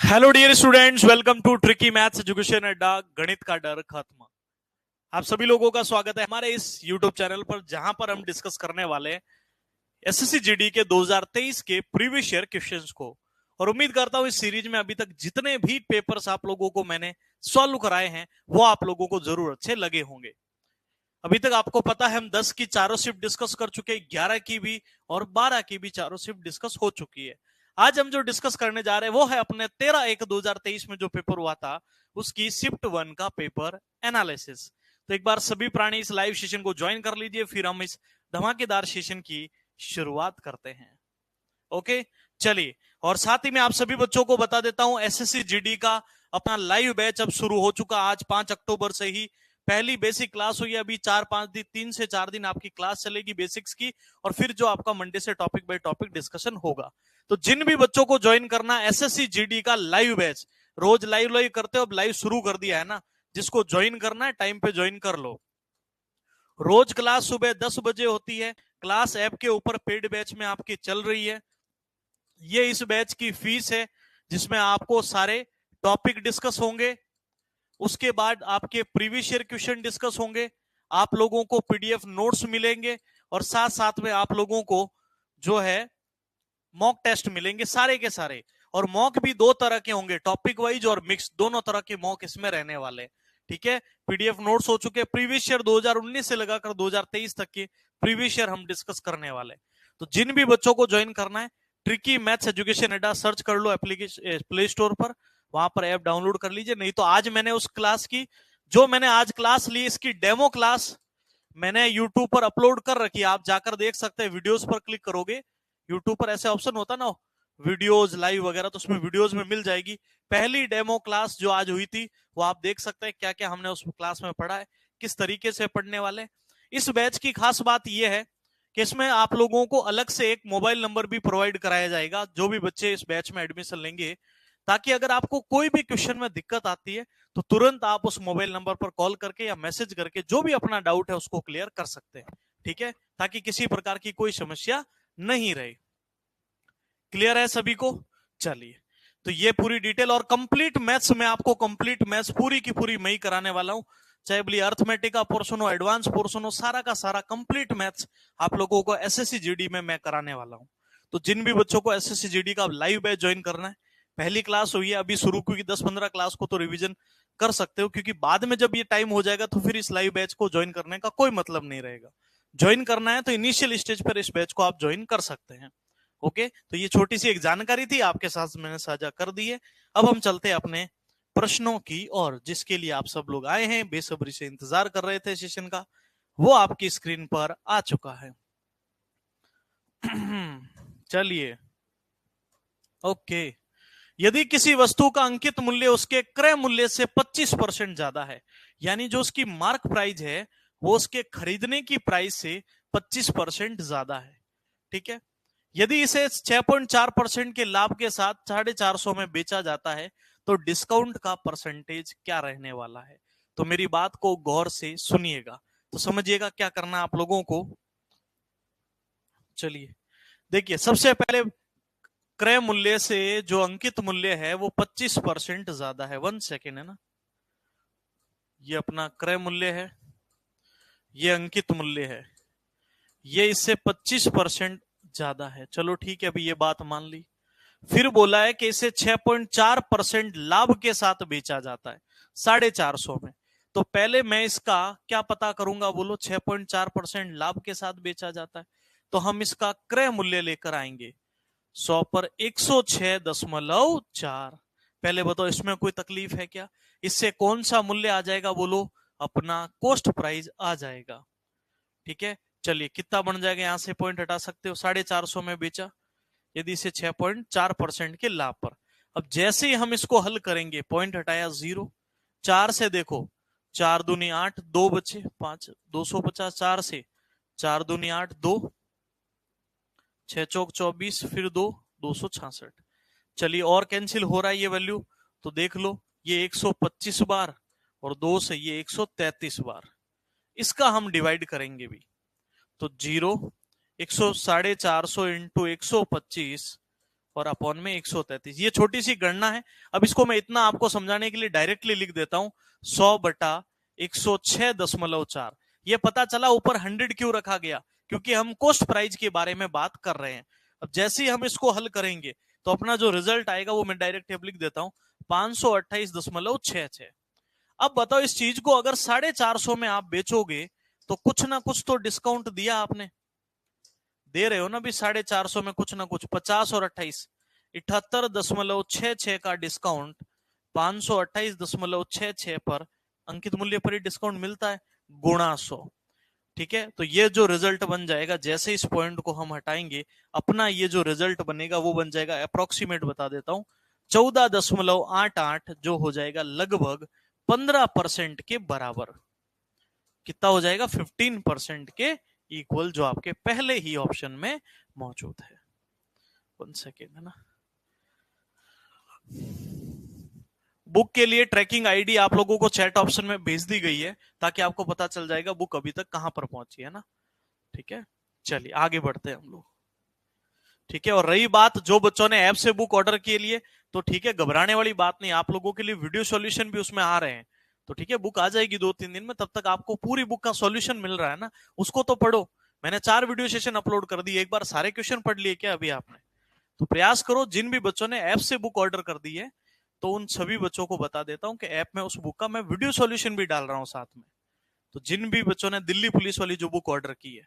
Hello dear students, welcome to tricky maths education Adda गणित का डर खत्म। आप सभी लोगों का स्वागत है हमारे इस यूट्यूब चैनल पर, जहां पर हम डिस्कस करने वाले हैं एसएससी जीडी के 2023 के प्रीवियस ईयर क्वेश्चंस को। और उम्मीद करता हूं इस सीरीज में अभी तक जितने भी पेपर्स आप लोगों को मैंने सॉल्व कराए हैं वो आप लोगों को जरूर अच्छे लगे होंगे। अभी तक आपको पता है हम 10 की चारों शिफ्ट डिस्कस कर चुके हैं, 11 की भी और 12 की भी चारों शिफ्ट डिस्कस हो चुकी है। आज हम जो डिस्कस करने जा रहे हैं वो है अपने 13/1/2023 में जो पेपर हुआ था उसकी शिफ्ट 1 का पेपर एनालिसिस। तो एक बार सभी प्राणी इस लाइव सेशन को ज्वाइन कर लीजिए, फिर हम इस धमाकेदार सेशन की शुरुआत करते हैं। ओके, चलिए। और साथ ही मैं आप सभी बच्चों को बता देता हूं एसएससी जीडी का अपना लाइव बैच अब शुरू हो चुका। आज 5 अक्टूबर से ही पहली बेसिक क्लास हुई है। अभी 4-5 दिन, 3 से 4 दिन आपकी क्लास चलेगी बेसिक्स की, और फिर जो आपका मंडे से टॉपिक बाय टॉपिक डिस्कशन होगा। तो जिन भी बच्चों को ज्वाइन करना एसएससी जीडी का लाइव बैच, रोज लाइव करते हो, अब लाइव शुरू कर दिया है ना, जिसको ज्वाइन करना है टाइम पे ज्वाइन कर लो। रोज क्लास सुबह 10 बजे होती है। क्लास ऐप के ऊपर पेड बैच में आपकी चल रही है। ये इस बैच की फीस है, जिसमें आपको सारे टॉपिक डिस्कस होंगे, उसके बाद आपके प्रीवियस ईयर क्वेश्चन डिस्कस होंगे, आप लोगों को पीडीएफ नोट्स मिलेंगे, और साथ साथ में आप लोगों को जो है मॉक टेस्ट मिलेंगे सारे के सारे। और मॉक भी 2 तरह के होंगे, टॉपिक वाइज और मिक्स, दोनों तरह के मॉक इसमें रहने वाले। ठीक है, पीडीएफ नोट्स हो चुके, प्रीवियस ईयर 2019 से लगाकर 2023 तक के प्रीवियस ईयर हम डिस्कस करने वाले। तो जिन भी बच्चों को ज्वाइन करना है, ट्रिकी मैथ्स एजुकेशन अड्डा सर्च कर लो एप्लीकेशन प्ले स्टोर पर, वहां पर ऐप डाउनलोड कर लीजिए। नहीं तो आज मैंने उस क्लास की, जो मैंने आज क्लास ली, इसकी डेमो क्लास मैंने यूट्यूब पर अपलोड कर रखी है, आप जाकर देख सकते हैं। वीडियोस पर क्लिक करोगे, यूट्यूब पर ऐसे ऑप्शन होता ना वीडियोस लाइव वगैरह, तो उसमें वीडियोस में मिल जाएगी। पहली डेमो क्लास जो आज हुई थी वो आप देख सकते हैं, क्या क्या हमने उस क्लास में पढ़ा है, किस तरीके से पढ़ने वाले। इस बैच की खास बात यह है कि इसमें आप लोगों को अलग से एक मोबाइल नंबर भी प्रोवाइड कराया जाएगा, जो भी बच्चे इस बैच में एडमिशन लेंगे, ताकि अगर आपको कोई भी क्वेश्चन में दिक्कत आती है तो तुरंत आप उस मोबाइल नंबर पर कॉल करके या मैसेज करके जो भी अपना डाउट है उसको क्लियर कर सकते हैं। ठीक है, ताकि किसी प्रकार की कोई समस्या नहीं रहे। क्लियर है सभी को? चलिए, तो ये पूरी डिटेल और कंप्लीट मैथ्स में आपको कंप्लीट मैथ्स पूरी की पूरी मैं ही कराने वाला हूं, चाहे बोलिए अर्थमेटिक का पोर्शन हो, एडवांस पोर्शन हो, सारा का सारा कंप्लीट मैथ्स आप लोगों को एसएससी जीडी में मैं कराने वाला हूं। तो जिन भी बच्चों को एसएससी जीडी का लाइव बैच ज्वाइन करना है, पहली क्लास हुई है अभी शुरू की, 10-15 क्लास को तो रिवीजन कर सकते हो, क्योंकि बाद में जब ये टाइम हो जाएगा तो फिर इस लाइव बैच को ज्वाइन करने का कोई मतलब नहीं रहेगा। ज्वाइन करना है तो इनिशियल स्टेज पर इस बैच को आप ज्वाइन कर सकते हैं। ओके, तो ये छोटी सी एक जानकारी थी, आपके साथ मैंने साझा कर दी है। अब हम चलते हैं अपने प्रश्नों की और, जिसके लिए आप सब लोग आए हैं, बेसब्री से इंतजार कर रहे थे सेशन का, वो आपकी स्क्रीन पर आ चुका है। चलिए, ओके। यदि किसी वस्तु का अंकित मूल्य उसके क्रय मूल्य से 25% ज्यादा है, यानी जो उसकी मार्क प्राइस है वो उसके खरीदने की प्राइस से 25% ज्यादा है। ठीक है, यदि इसे 6.4% के लाभ के साथ 450 में बेचा जाता है तो डिस्काउंट का परसेंटेज क्या रहने वाला है? तो मेरी बात को गौर से सुनिएगा, तो समझिएगा क्या करना आप लोगों को। चलिए देखिए, सबसे पहले क्रय मूल्य से जो अंकित मूल्य है वो 25% ज्यादा है। 1 सेकेंड है ना, ये अपना क्रय मूल्य है, ये अंकित मूल्य है, ये इससे 25% ज्यादा है। चलो ठीक है, अभी ये बात मान ली। फिर बोला है कि इसे 6.4% लाभ के साथ बेचा जाता है 450 में। तो पहले मैं इसका क्या पता करूंगा, बोलो। 6.4% लाभ के साथ बेचा जाता है, तो हम इसका क्रय मूल्य लेकर आएंगे 100 पर 106.4। पहले बताओ इसमें कोई तकलीफ है क्या? इससे कौन सा मूल्य आ जाएगा, बोलो? अपना कॉस्ट प्राइस आ जाएगा। ठीक है, चलिए कितना बन जाएगा, यहां से पॉइंट हटा सकते हो, 450 में बेचा, यदि इसे 6.4% के लाभ पर। अब जैसे ही हम इसको हल करेंगे, पॉइंट हटाया 0, 4 से देखो, 4 दूनी 8, 2 बचे 5, 250, 4 से 4 दूनी 8, 2, 6 चौक 24, फिर 2, 266। चलिए, और कैंसिल हो रहा है ये वैल्यू, तो देख लो, ये 125 बार और 2 से ये 133 बार। इसका हम डिवाइड करेंगे भी, तो 0, 450 इंटू 125 और अपॉन में 133। ये छोटी सी गणना है। अब इसको मैं इतना आपको समझाने के लिए डायरेक्टली लिख देता हूं, 100/106.4। ये पता चला ऊपर 100 क्यों रखा गया, क्योंकि हम कॉस्ट प्राइस के बारे में बात कर रहे हैं। अब जैसे ही हम इसको हल करेंगे तो अपना जो रिजल्ट आएगा वो मैं डायरेक्ट लिख देता हूं, 528.66। अब बताओ, इस चीज को अगर 450 में आप बेचोगे तो कुछ ना कुछ तो डिस्काउंट दिया आपने, दे रहे हो ना भी 450 में कुछ ना कुछ, 50 और 28, 78.66 का डिस्काउंट 528.66 पर अंकित मूल्य पर ही डिस्काउंट मिलता है, गुणा 100। ठीक है, तो ये जो रिजल्ट बन जाएगा, जैसे इस पॉइंट को हम हटाएंगे, अपना ये जो रिजल्ट बनेगा वो बन जाएगा, अप्रोक्सीमेट बता देता हूं, 14.88, जो हो जाएगा लगभग 15% के बराबर। कितना हो जाएगा? 15% के इक्वल, जो आपके पहले ही ऑप्शन में मौजूद है। 1 सेकेंड, है ना। बुक के लिए ट्रैकिंग आईडी आप लोगों को चैट ऑप्शन में भेज दी गई है, ताकि आपको पता चल जाएगा बुक अभी तक कहां पर पहुंची है ना। ठीक है, चलिए आगे बढ़ते हैं हम लोग। ठीक है, और रही बात जो बच्चों ने ऐप से बुक ऑर्डर के लिए, तो ठीक है, घबराने वाली बात नहीं, आप लोगों के लिए वीडियो सॉल्यूशन भी उसमें आ रहे हैं। तो ठीक है, बुक आ जाएगी 2-3 दिन में, तब तक आपको पूरी बुक का सॉल्यूशन मिल रहा है ना, उसको तो पढ़ो। मैंने 4 वीडियो सेशन अपलोड कर दिए, एक बार सारे क्वेश्चन पढ़ लिए क्या अभी आपने? तो प्रयास करो, जिन भी बच्चों ने ऐप से बुक ऑर्डर कर दी है, तो उन सभी बच्चों को बता देता हूं कि ऐप में उस बुक का मैं वीडियो सॉल्यूशन भी डाल रहा हूं साथ में। तो जिन भी बच्चों ने दिल्ली पुलिस वाली जो बुक ऑर्डर की है,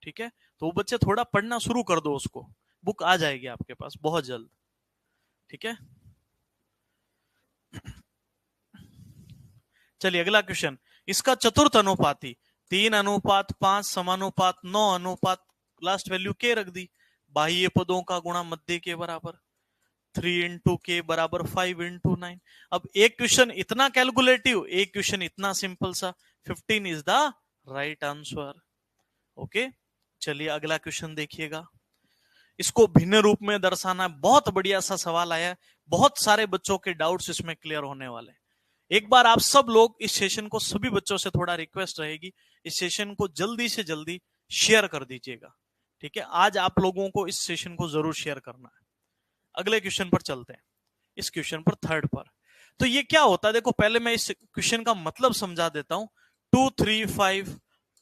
ठीक है, तो वो बच्चे थोड़ा पढ़ना शुरू कर दो, उसको बुक आ जाएगी आपके पास बहुत जल्द। ठीक है, चलिए अगला क्वेश्चन। इसका चतुर्थ अनुपाती 3:5 समानुपात 9 लास्ट वैल्यू के रख दी, बाह्य पदों का गुणा मध्य के बराबर, 3 इंटू के बराबर 5 इंटू 9। अब एक क्वेश्चन इतना कैलकुलेटिव, एक क्वेश्चन इतना सिंपल सा, 15 is the right answer. Okay, चलिए अगला क्वेश्चन देखिएगा। इसको भिन्न रूप में दर्शाना, बहुत बढ़िया सा सवाल आया, बहुत सारे बच्चों के डाउट्स इसमें क्लियर होने वाले। एक बार आप सब लोग इस सेशन को, सभी बच्चों से थोड़ा रिक्वेस्ट रहेगी, इस सेशन को जल्दी से जल्दी शेयर कर दीजिएगा। ठीक है, आज आप लोगों को इस सेशन को जरूर शेयर करना है। अगले क्वेश्चन पर चलते हैं, इस क्वेश्चन पर थर्ड पर। तो ये क्या होता है, देखो पहले मैं इस क्वेश्चन का मतलब समझा देता हूं। 2 3 5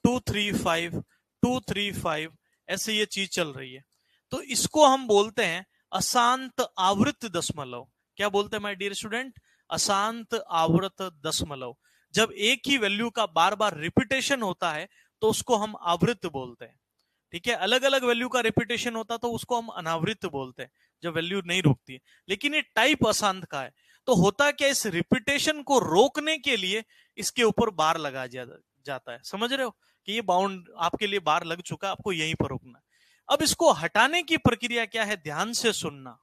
2 3 5 2 3 5 ऐसे ये चीज चल रही है, तो इसको हम बोलते हैं अशांत आवृत दशमलव। क्या बोलते हैं माय डियर स्टूडेंट? अशांत आवर्त दशमलव। जब एक ही वैल्यू का बार बार रिपीटेशन होता है तो उसको हम आवृत बोलते हैं। ठीक है, अलग अलग वैल्यू का रिपीटेशन होता तो उसको हम अनावृत बोलते हैं, जब वैल्यू नहीं रुकती है। लेकिन ये टाइप अशांत का है, तो होता क्या, इस रिपीटेशन को रोकने के लिए इसके ऊपर बार लगा जाता है। समझ रहे हो कि ये बाउंड आपके लिए बार लग चुका, आपको यहीं पर रुकना है। अब इसको हटाने की प्रक्रिया क्या है, ध्यान से सुनना।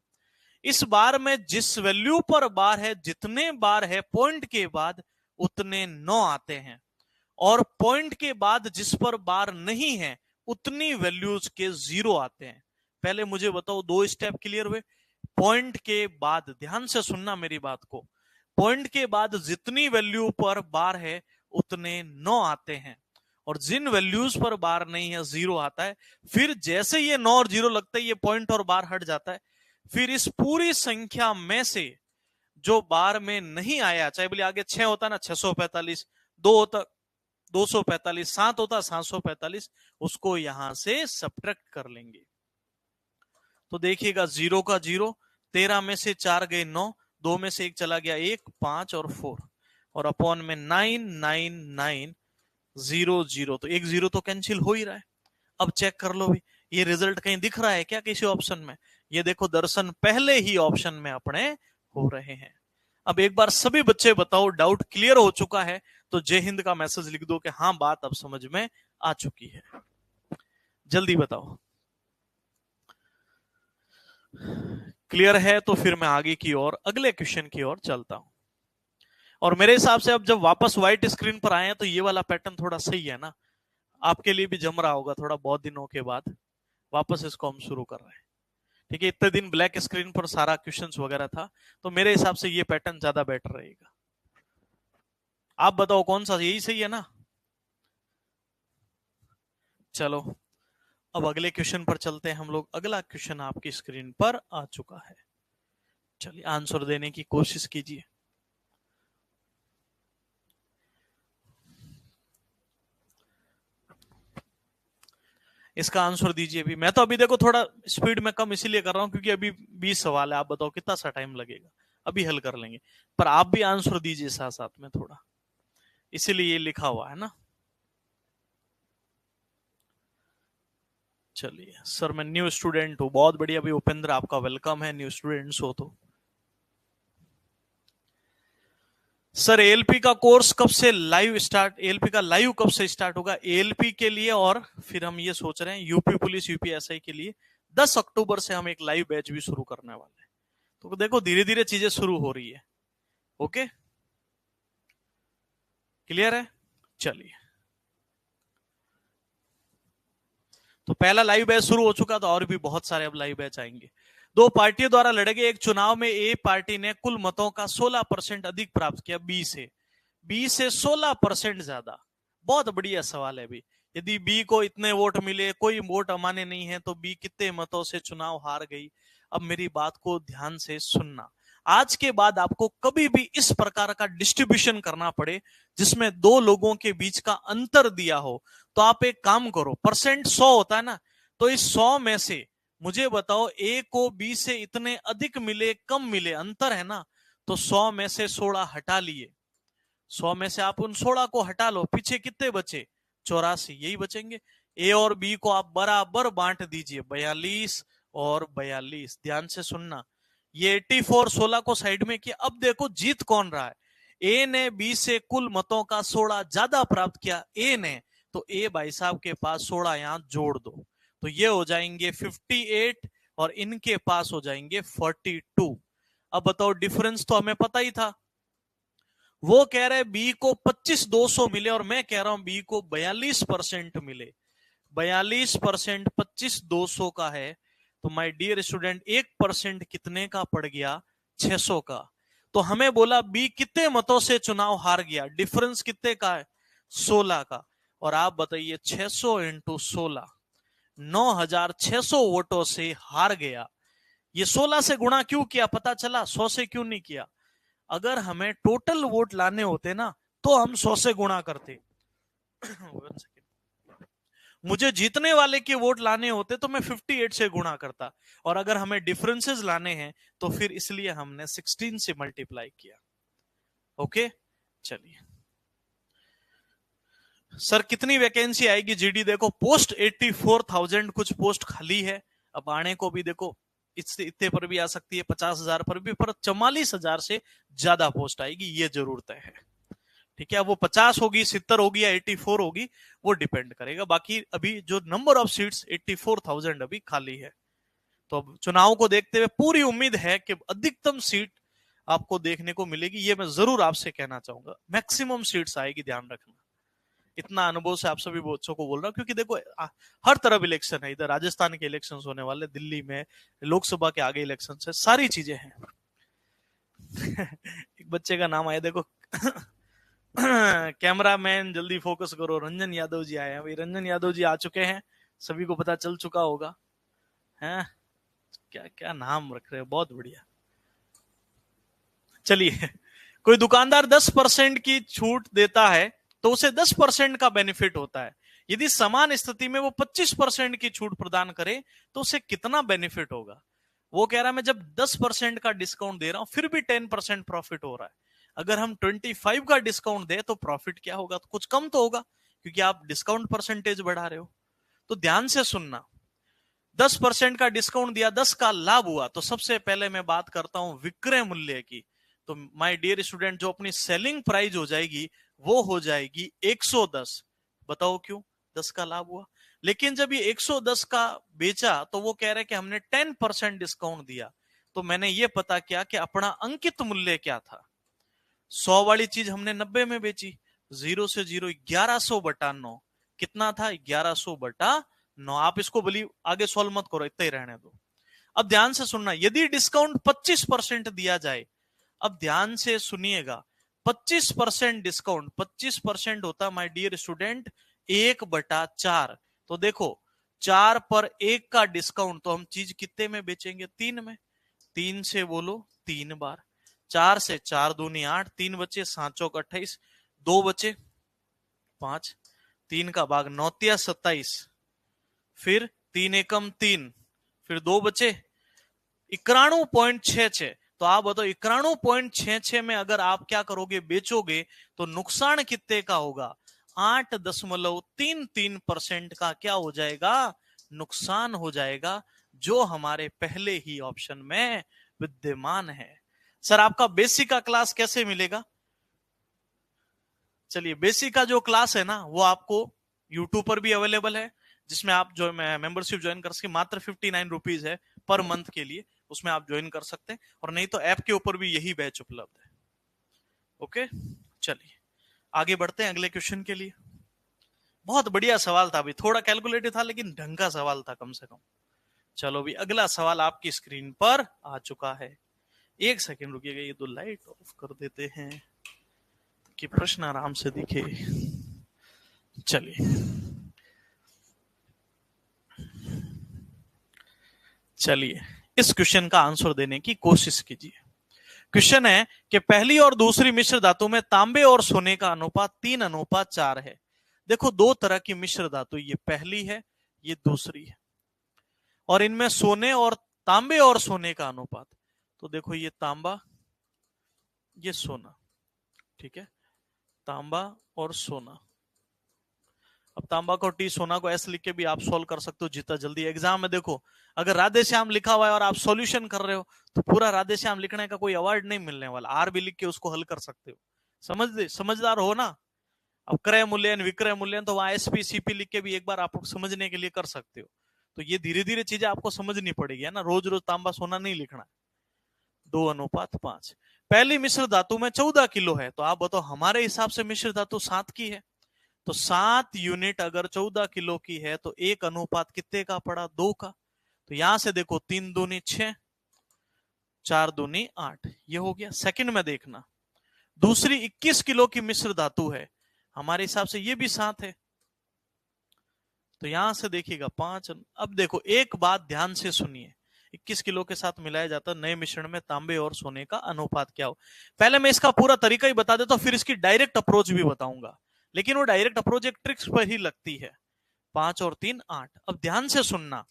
इस बार में जिस वैल्यू पर बार है, जितने बार है पॉइंट के बाद उतने 9 आते हैं, और पॉइंट के बाद जिस पर बार नहीं है उतनी वैल्यूज के 0 आते हैं। पहले मुझे बताओ, 2 स्टेप क्लियर हुए? पॉइंट के बाद, ध्यान से सुनना मेरी बात को, पॉइंट के बाद जितनी वैल्यू पर बार है उतने 9 आते हैं, और जिन वैल्यूज पर बार नहीं है 0 आता है। फिर जैसे ये 9 और 0 लगता है, ये पॉइंट और बार हट जाता है। फिर इस पूरी संख्या में से जो बार में नहीं आया, चाहे बोले आगे 6 होता ना 645, 2 होता 245, 7 होता 745, उसको यहां से सब्ट्रैक्ट कर लेंगे। तो देखिएगा 0 का 0, 13 में से 4 गए 9, 2 में से 1 चला गया 1, 5 और 4, और अपॉन में 9 9 9 0 0, तो 1 0 तो कैंसिल हो ही रहा है। अब चेक कर लो भी, ये रिजल्ट कहीं दिख रहा है क्या किसी ऑप्शन में? ये देखो दर्शन पहले ही ऑप्शन में अपने हो रहे हैं। अब एक बार सभी बच्चे बताओ, डाउट क्लियर हो चुका है? तो जय हिंद का मैसेज लिख दो कि हाँ बात अब समझ में आ चुकी है। जल्दी बताओ, क्लियर है? तो फिर मैं आगे की ओर, अगले क्वेश्चन की ओर चलता हूं। और मेरे हिसाब से अब जब वापस व्हाइट स्क्रीन पर आए हैं तो ये वाला पैटर्न थोड़ा सही है ना, आपके लिए भी जम रहा होगा थोड़ा, बहुत दिनों के बाद वापस इसको हम शुरू कर रहे हैं। ठीक है, इतने दिन ब्लैक स्क्रीन पर सारा क्वेश्चंस वगैरह था, तो मेरे हिसाब से ये पैटर्न ज्यादा बेटर रहेगा। आप बताओ कौन सा, यही सही है ना? चलो अब अगले क्वेश्चन पर चलते हैं हम लोग। अगला क्वेश्चन आपकी स्क्रीन पर आ चुका है, चलिए आंसर देने की कोशिश कीजिए। इसका आंसर दीजिए भी। मैं तो अभी देखो थोड़ा स्पीड में कम इसीलिए कर रहा हूं क्योंकि अभी 20 सवाल है। आप बताओ कितना सा टाइम लगेगा, अभी हल कर लेंगे। पर आप भी आंसर दीजिए साथ साथ में थोड़ा, इसीलिए ये लिखा हुआ है ना। चलिए सर, मैं न्यू स्टूडेंट हूँ, बहुत बढ़िया। भी उपेंद्र आपका वेलकम है, न्यू स्टूडेंट्स हो तो। सर एएलपी का कोर्स कब से लाइव स्टार्ट, एएलपी का लाइव कब से स्टार्ट होगा एएलपी के लिए? और फिर हम ये सोच रहे हैं यूपी पुलिस यूपीएसआई के लिए 10 अक्टूबर से हम एक लाइव बैच भी शुरू करने वाले हैं। तो देखो धीरे धीरे चीजें शुरू हो रही है। ओके, क्लियर है? चलिए, तो पहला लाइव बैच शुरू हो चुका था और भी बहुत सारे अब लाइव बैच आएंगे। दो पार्टियों द्वारा लड़े गए एक चुनाव में ए पार्टी ने कुल मतों का 16% अधिक प्राप्त किया बी से 16% ज्यादा। बहुत बढ़िया सवाल है। भी यदि बी को इतने वोट मिले, कोई वोट अमान्य नहीं है, तो बी कितने मतों से चुनाव हार गई? अब मेरी बात को ध्यान से सुनना। आज के बाद आपको कभी भी इस प्रकार का डिस्ट्रीब्यूशन करना पड़े जिसमें दो लोगों के बीच का अंतर दिया हो, तो आप एक काम करो, परसेंट 100 होता है ना, तो इस 100 में से मुझे बताओ ए को बी से इतने अधिक मिले कम मिले, अंतर है ना, तो 100 में से 16 हटा लिए। 100 में से आप उन 16 को हटा लो, पीछे कितने बचे? 84, यही बचेंगे। ए और बी को आप बराबर बांट दीजिए, 42 और 42। ध्यान से सुनना, ये 84 16 को साइड में किया। अब देखो जीत कौन रहा है। ए ने बी से कुल मतों का 16 ज्यादा प्राप्त किया, ए ने, तो ए भाई साहब के पास 16 यहां जोड़ दो, तो ये हो जाएंगे 58 और इनके पास हो जाएंगे 42। अब बताओ, डिफरेंस तो हमें पता ही था। वो कह रहे बी को 25,200 मिले और मैं कह रहा हूं बी को 42% मिले। 42% 25,200 का है, तो माय डियर स्टूडेंट 1% कितने का पड़ गया? 600 का। तो हमें बोला बी कितने मतों से चुनाव हार गया, डिफरेंस कितने का है? 16 का। और आप बताइए 600 इंटू 16, 9,600 वोटों से हार गया। ये 16 से गुणा क्यों किया पता चला, 100 से क्यों नहीं किया? अगर हमें टोटल वोट लाने होते ना, तो हम 100 से गुणा करते। मुझे जीतने वाले के वोट लाने होते तो मैं 58 से गुणा करता, और अगर हमें डिफरेंसेस लाने हैं तो फिर इसलिए हमने 16 से मल्टीप्लाई किया। ओके, चलिए सर कितनी वैकेंसी आएगी जीडी? देखो पोस्ट 84,000 कुछ पोस्ट खाली है। अब आने को भी देखो इससे इतने पर भी आ सकती है, 50,000 पर भी, पर 44,000 से ज्यादा पोस्ट आएगी, ये जरूर तय है। ठीक है, वो 50 होगी, 70 होगी या 84 होगी, वो डिपेंड करेगा। बाकी अभी जो नंबर ऑफ सीट्स 84,000 अभी खाली है। तो अब चुनाव को देखते हुए पूरी उम्मीद है कि अधिकतम सीट आपको देखने को मिलेगी, ये मैं जरूर आपसे कहना चाहूंगा। मैक्सिमम सीट्स आएगी, ध्यान रखना। इतना अनुभव से आप सभी बच्चों को बोल रहा हूँ, क्योंकि देखो हर तरफ इलेक्शन है। इधर राजस्थान के इलेक्शन होने वाले, दिल्ली में लोकसभा के आगे इलेक्शन है, सारी चीजें हैं। एक बच्चे का नाम आया देखो, कैमरामैन जल्दी फोकस करो, रंजन यादव जी आए हैं। भाई रंजन यादव जी आ चुके हैं, सभी को पता चल चुका होगा। हैं क्या क्या नाम रख रहे हो, बहुत बढ़िया। चलिए, कोई दुकानदार 10% की छूट देता है तो उसे 10% का बेनिफिट होता है। यदि समान स्थिति में वो 25% की छूट प्रदान करे तो उसे कितना बेनिफिट होगा? वो कह रहा है मैं जब 10% का डिस्काउंट दे रहा हूं फिर भी 10% प्रॉफिट हो रहा है। अगर हम 25 का डिस्काउंट दे तो प्रॉफिट क्या होगा? तो कुछ कम तो होगा, क्योंकि आप डिस्काउंट परसेंटेज बढ़ा रहे हो। तो ध्यान से सुनना, 10% का डिस्काउंट दिया, 10 का लाभ हुआ, तो सबसे पहले मैं बात करता हूं विक्रय मूल्य की। तो माय डियर स्टूडेंट, जो अपनी सेलिंग प्राइस हो जाएगी वो हो जाएगी 110। बताओ क्यों? 10 का लाभ हुआ। लेकिन जब ये 110 का बेचा तो वो कह रहे कि हमने 10% डिस्काउंट दिया, तो मैंने ये पता किया कि अपना अंकित मूल्य क्या था। 100 वाली चीज हमने 90 में बेची, 0 से 0 1100 बटा 9 कितना था? 1100 बटा 9। आप इसको बोली आगे सॉल्व मत करो, इतना ही रहने दो। अब ध्यान से सुनना, यदि डिस्काउंट 25% दिया जाए, अब ध्यान से सुनिएगा, 25% डिस्काउंट, 25% होता माय डियर स्टूडेंट 1/4। तो देखो 4 पर 1 का डिस्काउंट, तो हम चीज कितने में बेचेंगे? 3 में। 3 से बोलो 3 बार, 4 से 4 दूनी 8, 3 बचे 7 चौक 28, 2 बचे 5, 3 का भाग 9 तिया 27, फिर 3 एकम 3, फिर 2 बचे 91.66। तो आप बताओ 91.66 में अगर आप क्या करोगे, बेचोगे, तो नुकसान कितने का होगा? 8.33% का क्या हो जाएगा? नुकसान हो जाएगा, जो हमारे पहले ही ऑप्शन में विद्यमान है। सर आपका बेसिक का क्लास कैसे मिलेगा? चलिए, बेसिक का जो क्लास है ना, वो आपको यूट्यूब पर भी अवेलेबल है, जिसमें आप जो मेंबरशिप ज्वाइन कर सकते, मात्र 59 रुपीज है पर मंथ के लिए, उसमें आप ज्वाइन कर सकते हैं। और नहीं तो ऐप के ऊपर भी यही बैच उपलब्ध है। ओके, चलिए आगे बढ़ते हैं अगले क्वेश्चन के लिए। बहुत बढ़िया सवाल था, अभी थोड़ा कैलकुलेटेड था लेकिन ढंग का सवाल था कम से कम। चलो भी अगला सवाल आपकी स्क्रीन पर आ चुका है। एक सेकंड रुकिएगा, ये तो लाइट ऑफ कर देते हैं कि प्रश्न आराम से दिखे। चलिए इस क्वेश्चन का आंसर देने की कोशिश कीजिए। क्वेश्चन है कि पहली और दूसरी मिश्र धातु में तांबे और सोने का अनुपात 3:4 है। देखो दो तरह की मिश्र धातु, ये पहली है, ये दूसरी है, और इनमें सोने और तांबे और सोने का अनुपात, तो देखो ये तांबा, ये सोना, ठीक है, तांबा और सोना। अब तांबा को टी, सोना को एस लिख के भी आप सॉल्व कर सकते हो जितना जल्दी। एग्जाम में देखो अगर राधे श्याम लिखा हुआ है और आप सॉल्यूशन कर रहे हो, तो पूरा राधे श्याम लिखने का कोई अवार्ड नहीं मिलने वाला, आर भी लिख के उसको हल कर सकते हो। समझदार हो ना। अब क्रय मूल्यन, विक्रय मूल्यन, तो वहां एसपी सीपी लिख के भी एक बार आप समझने के लिए कर सकते हो। तो ये धीरे धीरे चीजें आपको समझनी पड़ेगी, है ना, रोज रोज तांबा सोना नहीं लिखना। 2:5। पहली मिश्र धातु में 14 किलो है, तो आप बताओ हमारे हिसाब से मिश्र धातु 7 की है, तो 7 यूनिट अगर 14 किलो की है, तो 1 कितने का पड़ा? 2 का। तो यहां से देखो 3 दूनी 6, 4 दूनी 8, ये हो गया। सेकंड में देखना, दूसरी 21 किलो की मिश्र धातु है, हमारे हिसाब से ये भी 7 है, तो यहां से देखिएगा 5। अब देखो एक बात ध्यान से सुनिए, 21 किलो के साथ मिलाया जाता नए मिश्रण में तांबे और सोने का अनुपात क्या हो। पहले मैं इसका पूरा तरीका ही बता देता हूं, फिर इसकी डायरेक्ट अप्रोच भी बताऊंगा, लेकिन वो डायरेक्ट अप्रोच एक ट्रिक्स पर ही लगती है। 5 और 3 8। अब ध्यान से सुनना,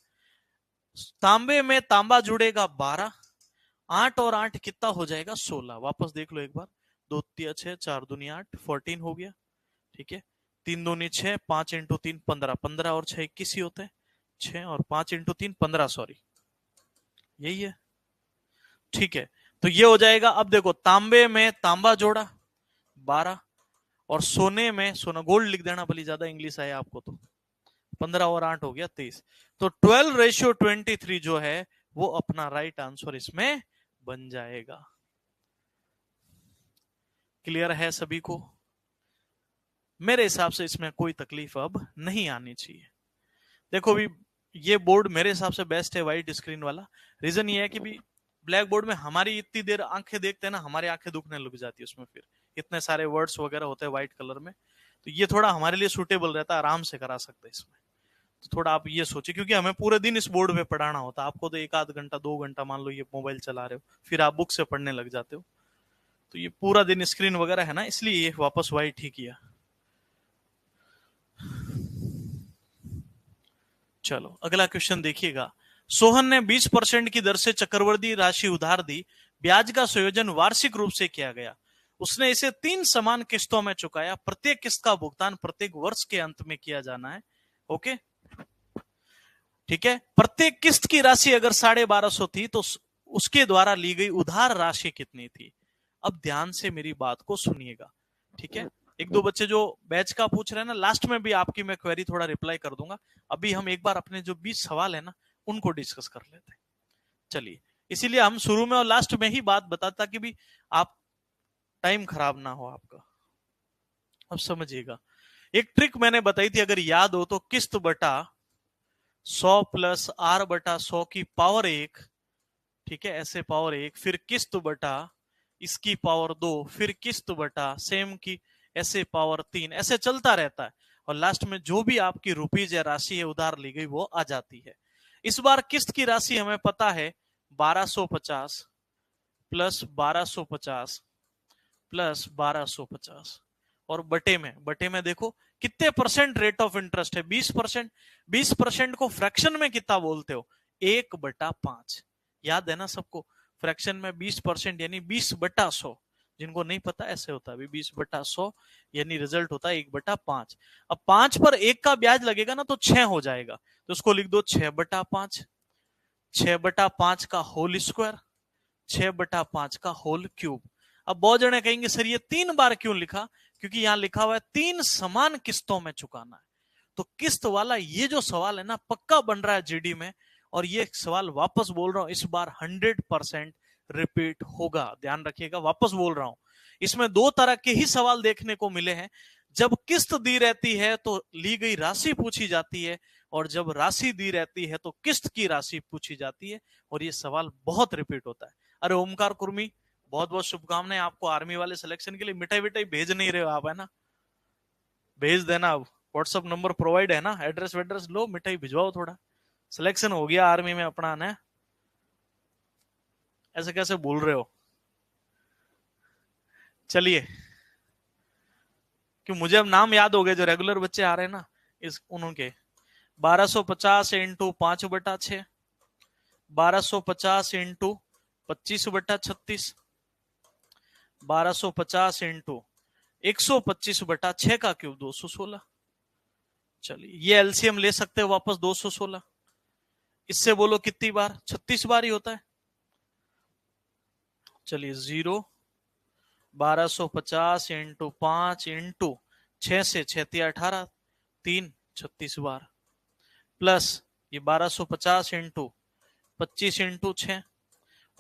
तांबे में तांबा जुड़ेगा 12, 8 और 8 कितना हो जाएगा? 16। वापस देख लो एक बार, 2 तिया 6, 4 दूनी 8, 14 हो गया, ठीक है। 3 दूनी 6, 5 इंटू 3 15, 15 और 6 21 ही होते हैं, 6 और 5 इंटू 3 15, सॉरी यही है, ठीक है। तो ये हो जाएगा। अब देखो तांबे में तांबा जोड़ा 12, और सोने में सोना, गोल्ड लिख देना भली, ज्यादा इंग्लिश आया आपको तो, 15 और 8 हो गया 23। तो 12:23 जो है वो अपना राइट आंसर इसमें बन जाएगा। क्लियर है सभी को? मेरे हिसाब से इसमें कोई तकलीफ अब नहीं आनी चाहिए। देखो भी ये बोर्ड मेरे हिसाब से बेस्ट है, व्हाइट स्क्रीन वाला। रीजन ये है कि भी ब्लैक बोर्ड में हमारी इतनी देर आंखें देखते हैं ना, हमारी आंखें दुखने लग जाती है उसमें, फिर इतने सारे वर्ड्स वगैरह होते हैं व्हाइट कलर में, तो ये थोड़ा हमारे लिए सूटेबल रहता है, आराम से करा सकते हैं इसमें। तो थोड़ा आप ये सोचिए, क्योंकि हमें पूरे दिन इस बोर्ड पे पढ़ाना होता है, आपको तो 1 आध घंटा 2 घंटा मान लो ये मोबाइल चला रहे हो, फिर आप बुक से पढ़ने लग जाते हो, तो ये पूरा दिन स्क्रीन वगैरह है ना, इसलिए ये वापस व्हाइट ही किया। चलो अगला क्वेश्चन देखिएगा। सोहन ने 20% की दर से चक्रवृद्धि राशि उधार दी, ब्याज का संयोजन वार्षिक रूप से किया गया, उसने इसे 3 समान किस्तों में चुकाया, प्रत्येक किस्त का भुगतान प्रत्येक वर्ष के अंत में किया जाना है। ओके, ठीक है। प्रत्येक किस्त की राशि अगर 1250 थी, तो उसके द्वारा ली गई उधार राशि कितनी थी? अब ध्यान से मेरी बात को सुनिएगा, ठीक है। एक दो बच्चे जो बैच का पूछ रहे हैं ना, लास्ट में भी आपकी मैं क्वेरी थोड़ा रिप्लाई कर दूंगा। अभी हम एक बार अपने जो 20 सवाल है ना, उनको डिस्कस कर लेते हैं। चलिए, इसीलिए हम शुरू में और लास्ट में ही बात बताता कि भी आप टाइम खराब ना हो आपका। अब समझिएगा, एक ट्रिक मैंने बताई थी, अगर याद हो तो, किस्त बटा 100 प्लस r बटा 100 की पावर 1, ठीक है, ऐसे पावर 1, फिर किस्त बटा इसकी पावर 2, फिर किस्त बटा सेम की ऐसे पावर 3, ऐसे चलता रहता है। और लास्ट में जो भी आपकी रुपीज या राशि है उधार ली गई वो आ जाती है। इस बार किस्त की राशि हमें पता है 1250 प्लस 1250 प्लस 1250 और बटे में देखो कितने परसेंट रेट ऑफ इंटरेस्ट है, 20%। 20% को फ्रैक्शन में कितना बोलते हो, 1/5। याद है ना सबको, फ्रैक्शन में 20% यानी 20/100। जिनको नहीं पता ऐसे होता है 20/100 यानी रिजल्ट होता है 1/5। अब 5 पर 1 का ब्याज लगेगा ना तो 6 हो जाएगा, तो उसको लिख दो 6/5। 6/5 का होल स्क्वायर, 6/5 का होल क्यूब। अब बहुत जने कहेंगे सर ये 3 बार क्यों लिखा, क्योंकि यहां लिखा हुआ है 3 समान किस्तों में चुकाना है। तो किस्त वाला ये जो सवाल है ना पक्का बन रहा है जीडी में, और ये सवाल वापस बोल रहा हूं इस बार 100% रिपीट होगा, ध्यान रखिएगा। वापस बोल रहा हूं, इसमें 2 तरह के ही सवाल देखने को मिले हैं। जब किस्त दी रहती है तो ली गई राशि पूछी जाती है, और जब राशि दी रहती है तो किस्त की राशि पूछी जाती है, और ये सवाल बहुत रिपीट होता है। अरे ओमकार कुर्मी, बहुत बहुत शुभकामनाएं आपको आर्मी वाले सिलेक्शन के लिए। मिठाई विठाई भेज नहीं रहे हो आप, है ना? भेज देना। अब व्हाट्सअप नंबर प्रोवाइड है ना, एड्रेस वेड्रेस लो, मिठाई भिजवाओ थोड़ा। सिलेक्शन हो गया आर्मी में अपना ने, ऐसे कैसे बोल रहे हो? चलिए, कि मुझे अब नाम याद हो गए जो रेगुलर बच्चे आ रहे हैं ना, इस उनके 1250 इंटू 5/6, 1250 इंटू 25/36, 1250 इंटू 125/6 का क्यूब 216। चलिए ये एलसीएम ले सकते हो वापस 216। इससे बोलो कितनी बार, 36 बार ही होता है। चलिए 0 1250 इंटू 5 इंटू 6 से 6 18 3 36 बार, प्लस ये 1250 इंटू 25 इंटू 6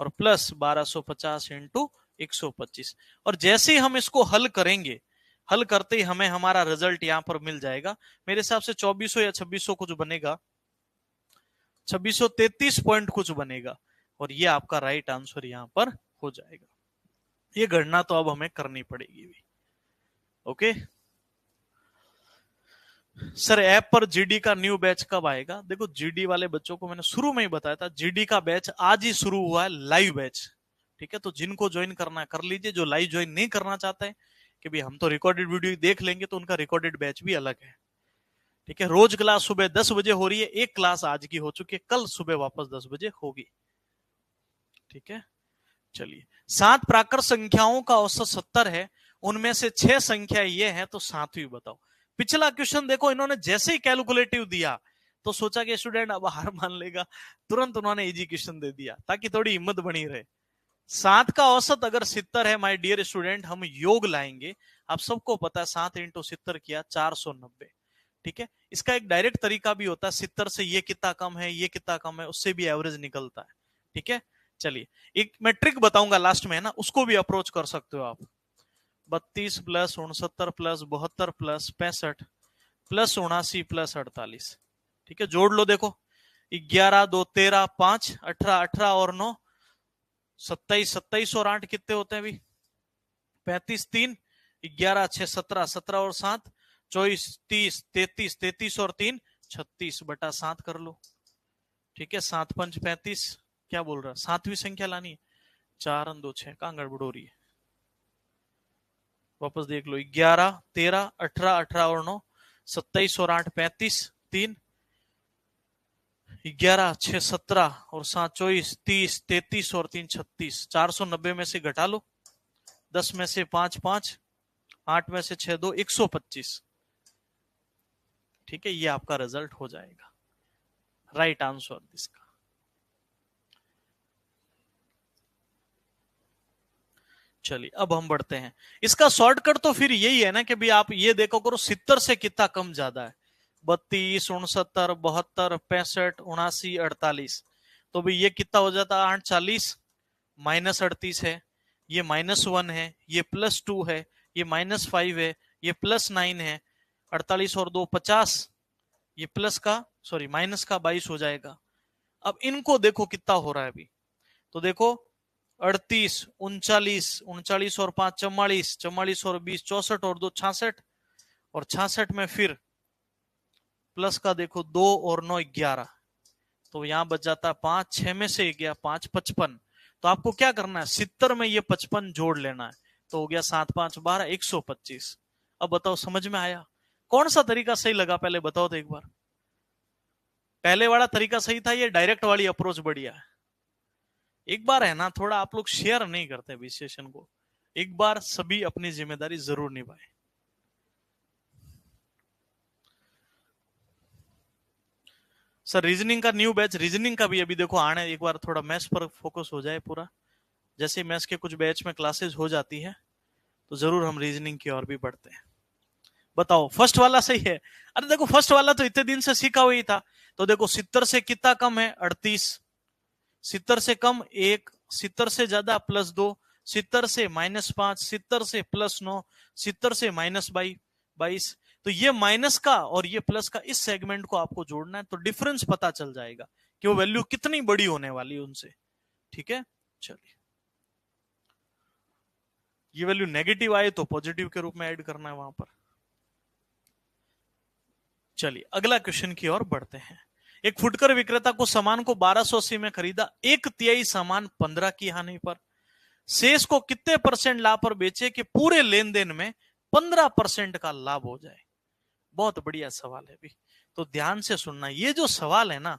और प्लस 1250 इंटू 125। और जैसे ही हम इसको हल करेंगे, हल करते ही हमें हमारा रिजल्ट यहां पर मिल जाएगा। मेरे हिसाब से 2400 या 2600 कुछ बनेगा, 2633 पॉइंट कुछ बनेगा, और ये आपका राइट आंसर यहां पर हो जाएगा। ये गणना तो अब हमें करनी पड़ेगी भी। ओके सर, ऐप पर जीडी का न्यू बैच कब आएगा? देखो जीडी वाले बच्चों को मैंने शुरू में ही बताया था, जीडी का बैच आज ही शुरू हुआ है, लाइव बैच। ठीक है, तो जिनको ज्वाइन करना है कर लीजिए, जो लाइव ज्वाइन नहीं करना चाहते हैं कि भाई हम तो रिकॉर्डेड वीडियो देख लेंगे, तो उनका रिकॉर्डेड बैच भी अलग है। ठीक है, रोज क्लास सुबह 10 बजे हो रही है, एक क्लास आज की हो चुकी है, कल सुबह वापस 10 बजे होगी। ठीक है, चलिए 7 प्राकृत संख्याओं का औसत 70 है, उनमें से 6 संख्या ये है, तो 7वीं बताओ। पिछला क्वेश्चन देखो, इन्होंने जैसे ही कैलकुलेटिव दिया तो सोचा कि स्टूडेंट अब हार मान लेगा, तुरंत उन्होंने इजी क्वेश्चन दे दिया ताकि थोड़ी हिम्मत बनी रहे। 7 का औसत अगर 70 है माय डियर स्टूडेंट, हम योग लाएंगे। आप सबको पता है 7 इंटू 70 किया 490। ठीक है, इसका एक डायरेक्ट तरीका भी होता है, 70 से ये कितना कम है, ये कितना कम है, उससे भी एवरेज निकलता है। ठीक है, चलिए एक मैं ट्रिक बताऊंगा लास्ट में, है ना, उसको भी अप्रोच कर सकते हो आप। 32 plus 69 plus 72 plus 65 plus 79 plus 48। ठीक है, जोड़ लो, देखो 11 2 13 5 18 18 और 9 27 27 और 8 कितने होते हैं अभी? 35 3 11 6 17 17 और 7 24 30 33 33 और 3 36/7 कर लो। ठीक है, 7 5 35, क्या बोल रहा है, 7वीं संख्या लानी है, 4 2 6, कहां गड़बड़ हो रही है? वापस देख लो, 11 13 18 18 और 9 27 और 8 35 3 11 6 17 और 7 24 30 33 और 3 36। 490 में से घटा लो, 10 में से 5 5, 8 में से 6 2, 125। ठीक है, ये आपका रिजल्ट हो जाएगा, राइट आंसर इसका। चलिए अब हम बढ़ते हैं, इसका शॉर्टकट तो फिर यही है ना कि भी आप ये देखो करो 70 से कितना कम ज्यादा है, 32 69 72 65 79 48, तो भी ये कितना हो जाता है 840 माइनस 38 है, ये -1 है, ये +2 है, ये -5 है, ये +9 है, 48 और 2 50, ये प्लस का सॉरी माइनस का 22 हो जाएगा। अब इनको देखो कितना हो रहा है अभी, तो देखो 38 39 39 और 5 44 44 और 20 64 और 2 66 और 66 में फिर प्लस का देखो 2 और 9 11, तो यहां बच जाता है 5, 6 में से गया 5, 55। तो आपको क्या करना है, 70 में ये 55 जोड़ लेना है, तो हो गया 7 5 12 125। अब बताओ समझ में आया? कौन सा तरीका सही लगा पहले बताओ तो एक बार। पहले वाला तरीका सही था, ये डायरेक्ट वाली अप्रोच बढ़िया है? एक बार है ना, थोड़ा आप लोग शेयर नहीं करते विश्लेषण को, एक बार सभी अपनी जिम्मेदारी जरूर निभाए। सर रीजनिंग का न्यू बैच, रीजनिंग का भी अभी देखो आने, एक बार थोड़ा मैथ्स पर फोकस हो जाए पूरा, जैसे मैथ्स के कुछ बैच में क्लासेस हो जाती है तो जरूर हम रीजनिंग की ओर भी बढ़ते हैं। बताओ फर्स्ट वाला सही है? अरे देखो फर्स्ट वाला तो इतने दिन से सीखा हुआ ही था। तो देखो 70 से कितना कम है, 38, 70 से कम 1, 70 से ज्यादा +2, 70 से -5, 70 से +9, 70 से -22। तो ये माइनस का और ये प्लस का इस सेगमेंट को आपको जोड़ना है, तो डिफरेंस पता चल जाएगा कि वो वैल्यू कितनी बड़ी होने वाली है उनसे। ठीक है, चलिए ये वैल्यू नेगेटिव आए तो पॉजिटिव के रूप में ऐड करना है वहां पर। चलिए अगला क्वेश्चन की ओर बढ़ते हैं। एक फुटकर विक्रेता को सामान को 1280 में खरीदा, 1/3 सामान 15 की हानि पर, शेष को कितने % लाभ पर बेचे कि पूरे लेन देन में 15% का लाभ हो जाए? बहुत बढ़िया सवाल है भी, तो ध्यान से सुनना। ये जो सवाल है ना,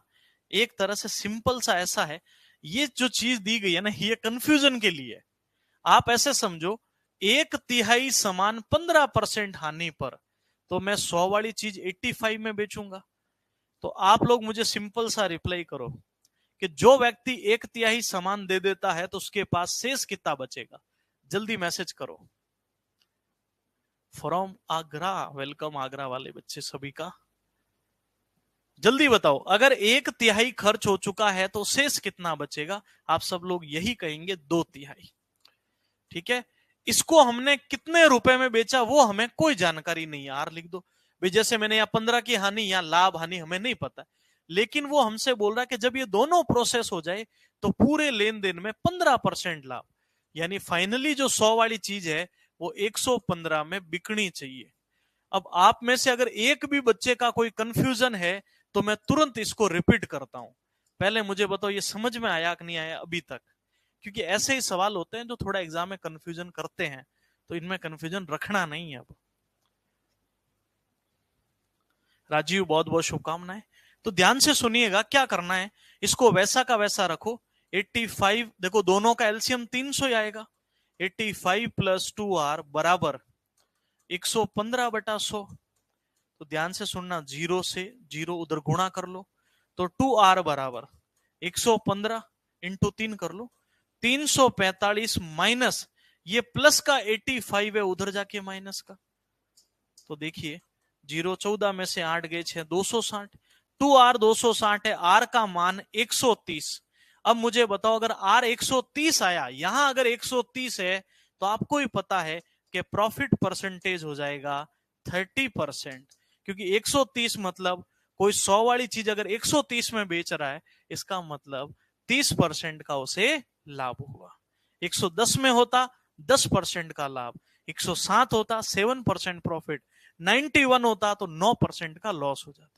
एक तरह से सिंपल सा ऐसा है, ये जो चीज दी गई है ना, ये कंफ्यूजन के लिए। आप ऐसे समझो, 1/3 सामान 15% हानि पर, तो मैं 100 वाली चीज 85 में बेचूंगा। तो आप लोग मुझे सिंपल सा रिप्लाई करो कि जो व्यक्ति 1/3 सामान दे देता है तो उसके पास शेष कितना बचेगा? जल्दी मैसेज करो। फ्रॉम आगरा, वेलकम आगरा वाले बच्चे सभी का, जल्दी बताओ। अगर 1/3 खर्च हो चुका है तो शेष कितना बचेगा? आप सब लोग यही कहेंगे 2/3। ठीक है, इसको हमने कितने रुपए में बेचा वो हमें कोई जानकारी नहीं है, आर लिख दो भाई। जैसे मैंने यहाँ 15 की हानि या लाभ हानि हमें नहीं पता, लेकिन वो हमसे बोल रहा है कि जब ये दोनों प्रोसेस हो जाए तो पूरे लेन देन में 15% लाभ, यानी फाइनली जो 100 वाली चीज है वो 115 में बिकनी चाहिए। अब आप में से अगर एक भी बच्चे का कोई कंफ्यूजन है तो मैं तुरंत इसको रिपीट करता हूं। पहले मुझे बताओ ये समझ में आया कि नहीं आया अभी तक? क्योंकि ऐसे ही सवाल होते हैं जो थोड़ा एग्जाम में कंफ्यूजन करते हैं, तो इनमें कंफ्यूजन रखना नहीं है। अब राजीव बहुत बहुत शुभकामनाएं। तो ध्यान से सुनिएगा क्या करना है, इसको वैसा का वैसा रखो। 85 देखो, दोनों का एलसीएम 300 आएगा। 85 + 2r बराबर 115/100। तो ध्यान से सुनना, 0 से 0 उधर गुणा कर लो, तो 2r बराबर 115 इंटू 3 कर लो, 345 माइनस ये प्लस का 85 है उधर जाके माइनस का। तो देखिए 0 14 में से 8 गए 6, 260। 2r 260 है, r का मान 130। अब मुझे बताओ अगर r 130 आया, यहां अगर 130 है तो आपको ही पता है कि प्रॉफिट परसेंटेज हो जाएगा 30%। क्योंकि 130 मतलब कोई 100 वाली चीज अगर 130 में बेच रहा है, इसका मतलब 30% का उसे लाभ हुआ। 110 में होता 10% का लाभ, 107 होता 7% प्रॉफिट, 91 होता तो 9% का लॉस हो जाता।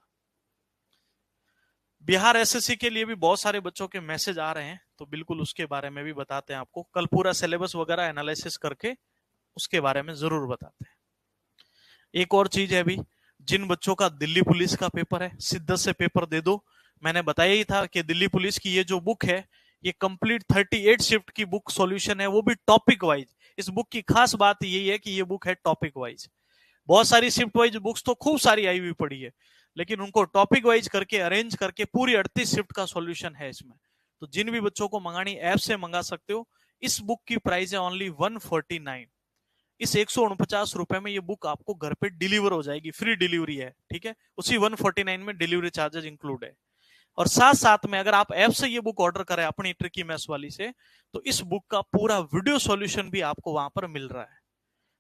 बिहार एसएससी के लिए भी बहुत सारे बच्चों के मैसेज आ रहे हैं, तो बिल्कुल उसके बारे में भी बताते हैं आपको। कल पूरा सिलेबस वगैरह एनालिसिस करके उसके बारे में जरूर बताते हैं। एक और चीज है भी, जिन बच्चों का दिल्ली पुलिस का पेपर है, शिद्दत से पेपर दे दो। मैंने बताया ही था कि दिल्ली पुलिस की ये जो बुक है, ये कंप्लीट 38 शिफ्ट की बुक सॉल्यूशन है, वो भी टॉपिक वाइज। इस बुक की खास बात यही है कि ये बुक है टॉपिक वाइज। बहुत सारी शिफ्ट वाइज बुक्स तो खूब सारी आई हुई पड़ी है, लेकिन उनको टॉपिक वाइज करके अरेंज करके पूरी 38 शिफ्ट का सॉल्यूशन है इसमें। तो जिन भी बच्चों को मंगानी ऐप से मंगा सकते हो। इस बुक की प्राइस है ओनली 149। इस 149 रुपए में ये बुक आपको घर पे डिलीवर हो जाएगी, फ्री डिलीवरी है। ठीक है, उसी 149 में डिलीवरी चार्जेस इंक्लूड है। और साथ साथ में अगर आप ऐप से ये बुक ऑर्डर करें अपनी ट्रिकी मैथ्स वाली से, तो इस बुक का पूरा वीडियो सॉल्यूशन भी आपको वहां पर मिल रहा है।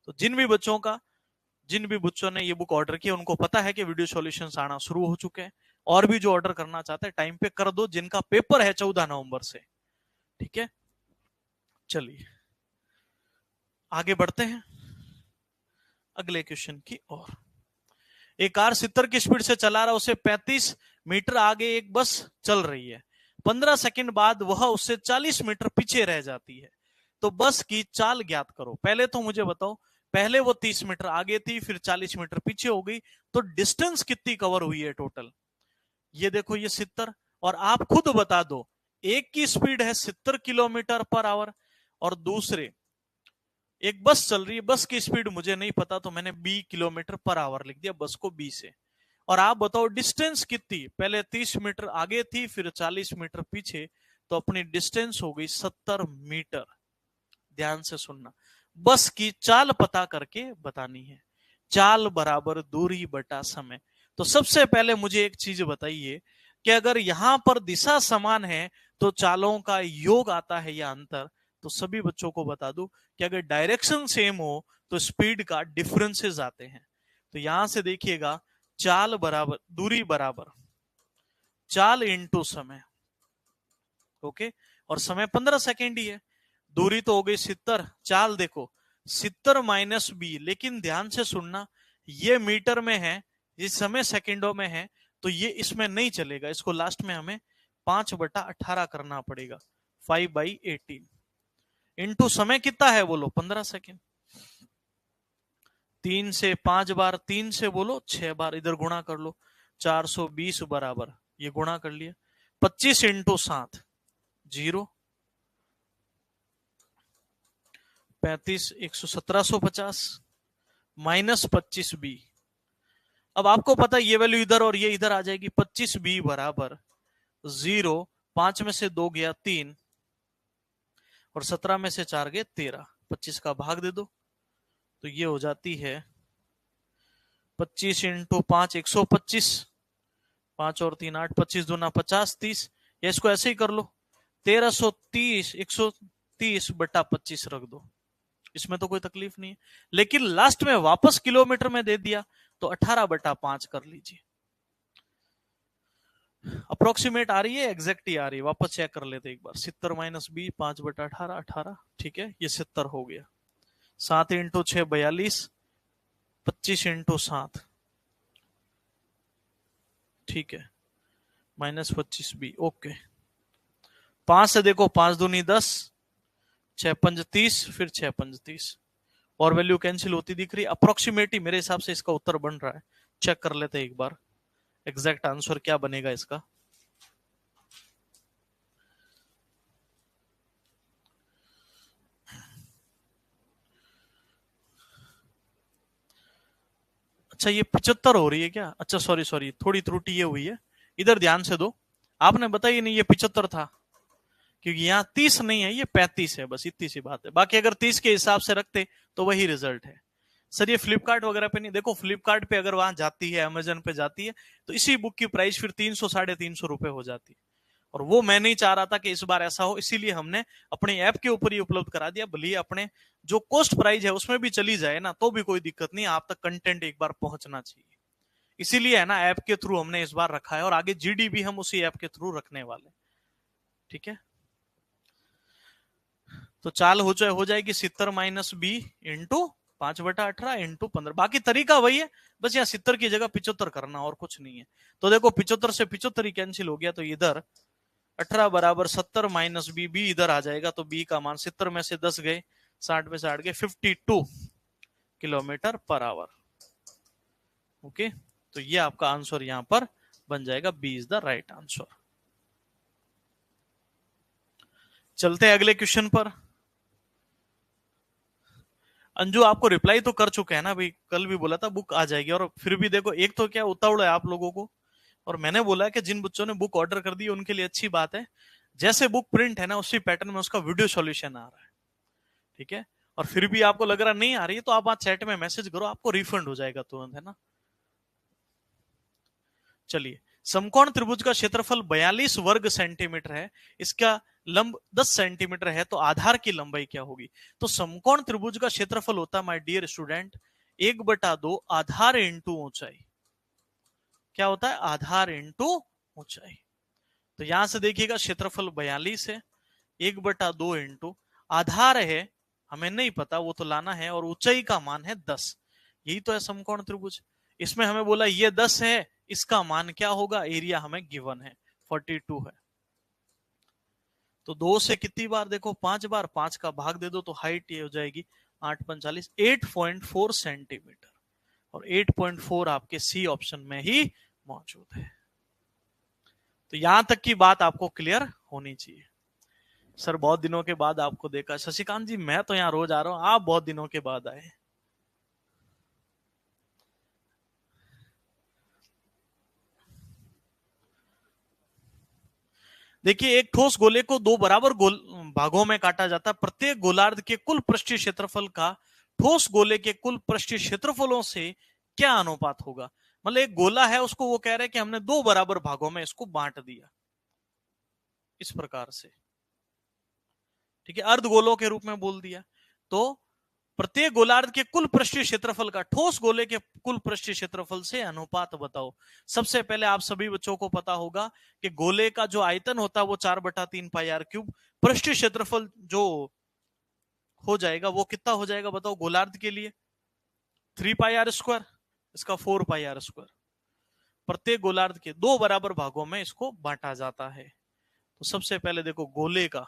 तो जिन भी बच्चों ने ये बुक ऑर्डर किया उनको पता है कि वीडियो सॉल्यूशंस आना शुरू हो चुके हैं। और भी जो ऑर्डर करना चाहते हैं टाइम पे कर दो, जिनका पेपर है 14 नवंबर से। ठीक है, चलिए आगे बढ़ते हैं अगले क्वेश्चन की ओर। एक कार 70 की स्पीड से चला रहा है, उसे 35 मीटर आगे एक बस चल रही है। 15 सेकंड बाद वह उससे 40 मीटर पीछे रह जाती है। तो बस की चाल ज्ञात करो। पहले तो मुझे बताओ, पहले वो 30 मीटर आगे थी, फिर 40 मीटर पीछे हो गई, तो डिस्टेंस कितनी कवर हुई है टोटल? ये देखो, ये 70। और आप खुद बता दो, एक की स्पीड है 70 किलोमीटर पर आवर और दूसरे एक बस चल रही है, बस की स्पीड मुझे नहीं पता, तो मैंने 20 किलोमीटर पर आवर लिख दिया बस को 20 से। और आप बताओ डिस्टेंस कितनी, पहले 30 मीटर आगे थी, फिर 40 मीटर पीछे, तो अपनी डिस्टेंस हो गई 70 मीटर। ध्यान से सुनना, बस की चाल पता करके बतानी है। चाल बराबर दूरी बटा समय। तो सबसे पहले मुझे एक चीज बताइए कि अगर यहां पर दिशा समान है तो चालों का योग आता है या अंतर? तो सभी बच्चों को बता दूं कि अगर डायरेक्शन सेम हो तो स्पीड का डिफरेंसेस आते हैं। तो यहां से देखिएगा, चाल बराबर दूरी बराबर चाल इंटू समय। ओके, और समय 15 सेकेंड ही है। दूरी तो हो गई 70, चाल देखो 70 माइनस बी। लेकिन ध्यान से सुनना, ये मीटर में है, ये समय सेकेंडों में है, तो ये इसमें नहीं चलेगा। इसको लास्ट में हमें 5/18 करना पड़ेगा, 5/18 इंटू समय कितना है बोलो, 15 सेकेंड। 3 से 5 बार, 3 से बोलो 6 बार, इधर गुणा कर लो, 420 बराबर, ये गुणा कर लिया, 25 इंटू 7 0, 35 1750 माइनस 25b। अब आपको पता है ये वैल्यू इधर और ये इधर आ जाएगी, 25b बराबर 0, 5 में से 2 गया 3 और 17 में से 4 गए 13, 25 का भाग दे दो, तो ये हो जाती है 25 इंटू 5 125, 5 और 3 8, 25 दूना 50 30, या इसको ऐसे ही कर लो, 1330 130 बटा 25 रख दो, इसमें तो कोई तकलीफ नहीं है। लेकिन लास्ट में वापस किलोमीटर में दे दिया तो 18/5 कर लीजिए। अप्रोक्सीमेट आ रही है, एग्जैक्ट ही आ रही है? वापस चेक कर लेते एक बार, 70 माइनस बी 5/18 18, ठीक है, ये 70 हो गया। 7 इंटू 6 42, 25 इंटू 7, ठीक है, माइनस 25b। ओके, 5 से देखो, 5 दूनी 10, 6 पंज 30, फिर 6 पंज 30, और वैल्यू कैंसिल होती दिख रही है। अप्रोक्सीमेटली मेरे हिसाब से इसका उत्तर बन रहा है, चेक कर लेते एक बार एग्जैक्ट आंसर क्या बनेगा इसका। अच्छा, ये 75 हो रही है क्या? अच्छा सॉरी सॉरी, थोड़ी त्रुटि ये हुई है, इधर ध्यान से दो। आपने बताया नहीं ये 75 था, क्योंकि यहाँ 30 नहीं है, ये 35 है, बस इतनी सी बात है। बाकी अगर 30 के हिसाब से रखते तो वही रिजल्ट है। सर ये फ्लिपकार्ट वगैरह पे नहीं, देखो फ्लिपकार्ट पे अगर वहां जाती है, अमेजन पे जाती है, तो इसी बुक की प्राइस फिर 300 350 रुपए हो जाती है। और वो मैं नहीं चाह रहा था कि इस बार ऐसा हो, इसीलिए हमने अपने ऐप के ऊपर ही उपलब्ध करा दिया। भले अपने जो कॉस्ट प्राइस है उसमें भी चली जाए ना, तो भी कोई दिक्कत नहीं, आप तक कंटेंट एक बार पहुंचना चाहिए। इसीलिए है ना, ऐप के थ्रू हमने इस बार रखा है, और आगे जीडी भी हम उसी ऐप के थ्रू रखने वाले। ठीक है, तो चाल हो जाएगी 70 माइनस बी इंटू 5/18 इंटू 15। बाकी तरीका वही है, बस यहाँ 70 की जगह 75 करना, और कुछ नहीं है। तो देखो 75 से 75 ही कैंसिल हो गया, तो इधर 18 बराबर 70 माइनस बी, बी इधर आ जाएगा, तो बी का मान 70 में से 10 गए, 60 में से 8 गए, 52 किलोमीटर पर आवर। ओके, तो ये आपका आंसर यहां पर बन जाएगा, B is the right answer. चलते हैं अगले क्वेश्चन पर। अंजू आपको रिप्लाई तो कर चुके हैं ना भाई, कल भी बोला था बुक आ जाएगी, और फिर भी देखो, एक तो क्या उतावड़ है आप लोगों को, और मैंने बोला कि जिन बच्चों ने बुक ऑर्डर कर दी उनके लिए अच्छी बात है, जैसे बुक प्रिंट है ना उसी पैटर्न में उसका वीडियो सॉल्यूशन आ रहा है। ठीक है, और फिर भी आपको लग रहा नहीं आ रही है, तो आप आज चैट में मैसेज करो, आपको रिफंड हो जाएगा तुरंत, है ना। चलिए, समकोण त्रिभुज का क्षेत्रफल 42 वर्ग सेंटीमीटर है, इसका लंब 10 सेंटीमीटर है, तो आधार की लंबाई क्या होगी? तो समकोण त्रिभुज का क्षेत्रफल होता है माय डियर स्टूडेंट 1/2 आधार इंटू ऊंचाई। क्या होता है? आधार इंटू ऊंचाई। तो यहां से देखिएगा क्षेत्रफल 42 है, 1/2 इंटू आधार है, हमें नहीं पता, वो तो लाना है, और ऊंचाई का मान है 10। यही तो है समकोण त्रिभुज। इसमें हमें बोला ये 10 है, इसका मान क्या होगा, एरिया हमें गिवन है 42 है। तो 2 से कितनी बार, देखो 5 बार, 5 का भाग दे दो तो हाइट ये हो जाएगी 845, 8.4 सेंटीमीटर। और 8.4 आपके सी ऑप्शन में ही मौजूद है। तो यहां तक की बात आपको क्लियर होनी चाहिए। सर बहुत दिनों के बाद आपको देखा। शशिकांत जी मैं तो यहां रोज आ रहा हूं, आप बहुत दिनों के बाद आए। देखिए एक ठोस गोले को दो बराबर भागों में काटा जाता है। प्रत्येक गोलार्ध के कुल पृष्ठीय क्षेत्रफल का ठोस गोले के कुल पृष्ठीय क्षेत्रफलों से क्या अनुपात होगा। मतलब एक गोला है, उसको वो कह रहे हैं कि हमने दो बराबर भागों में इसको बांट दिया इस प्रकार से, ठीक है, अर्धगोलों के रूप में बोल दिया। तो प्रत्येक गोलार्ध के कुल पृष्ठीय क्षेत्रफल का ठोस गोले के कुल पृष्ठीय क्षेत्रफल से अनुपात बताओ। सबसे पहले आप सभी बच्चों को पता होगा कि गोले का जो आयतन होता है वो 4/3 पाई आर क्यूब, पृष्ठीय क्षेत्रफल जो हो जाएगा वो कितना हो जाएगा बताओ गोलार्ध के लिए, 3 पाई आर स्क्वायर, इसका 4 पाई आर स्क्वायर। प्रत्येक गोलार्ध के दो बराबर भागों में इसको बांटा जाता है। तो सबसे पहले देखो गोले का,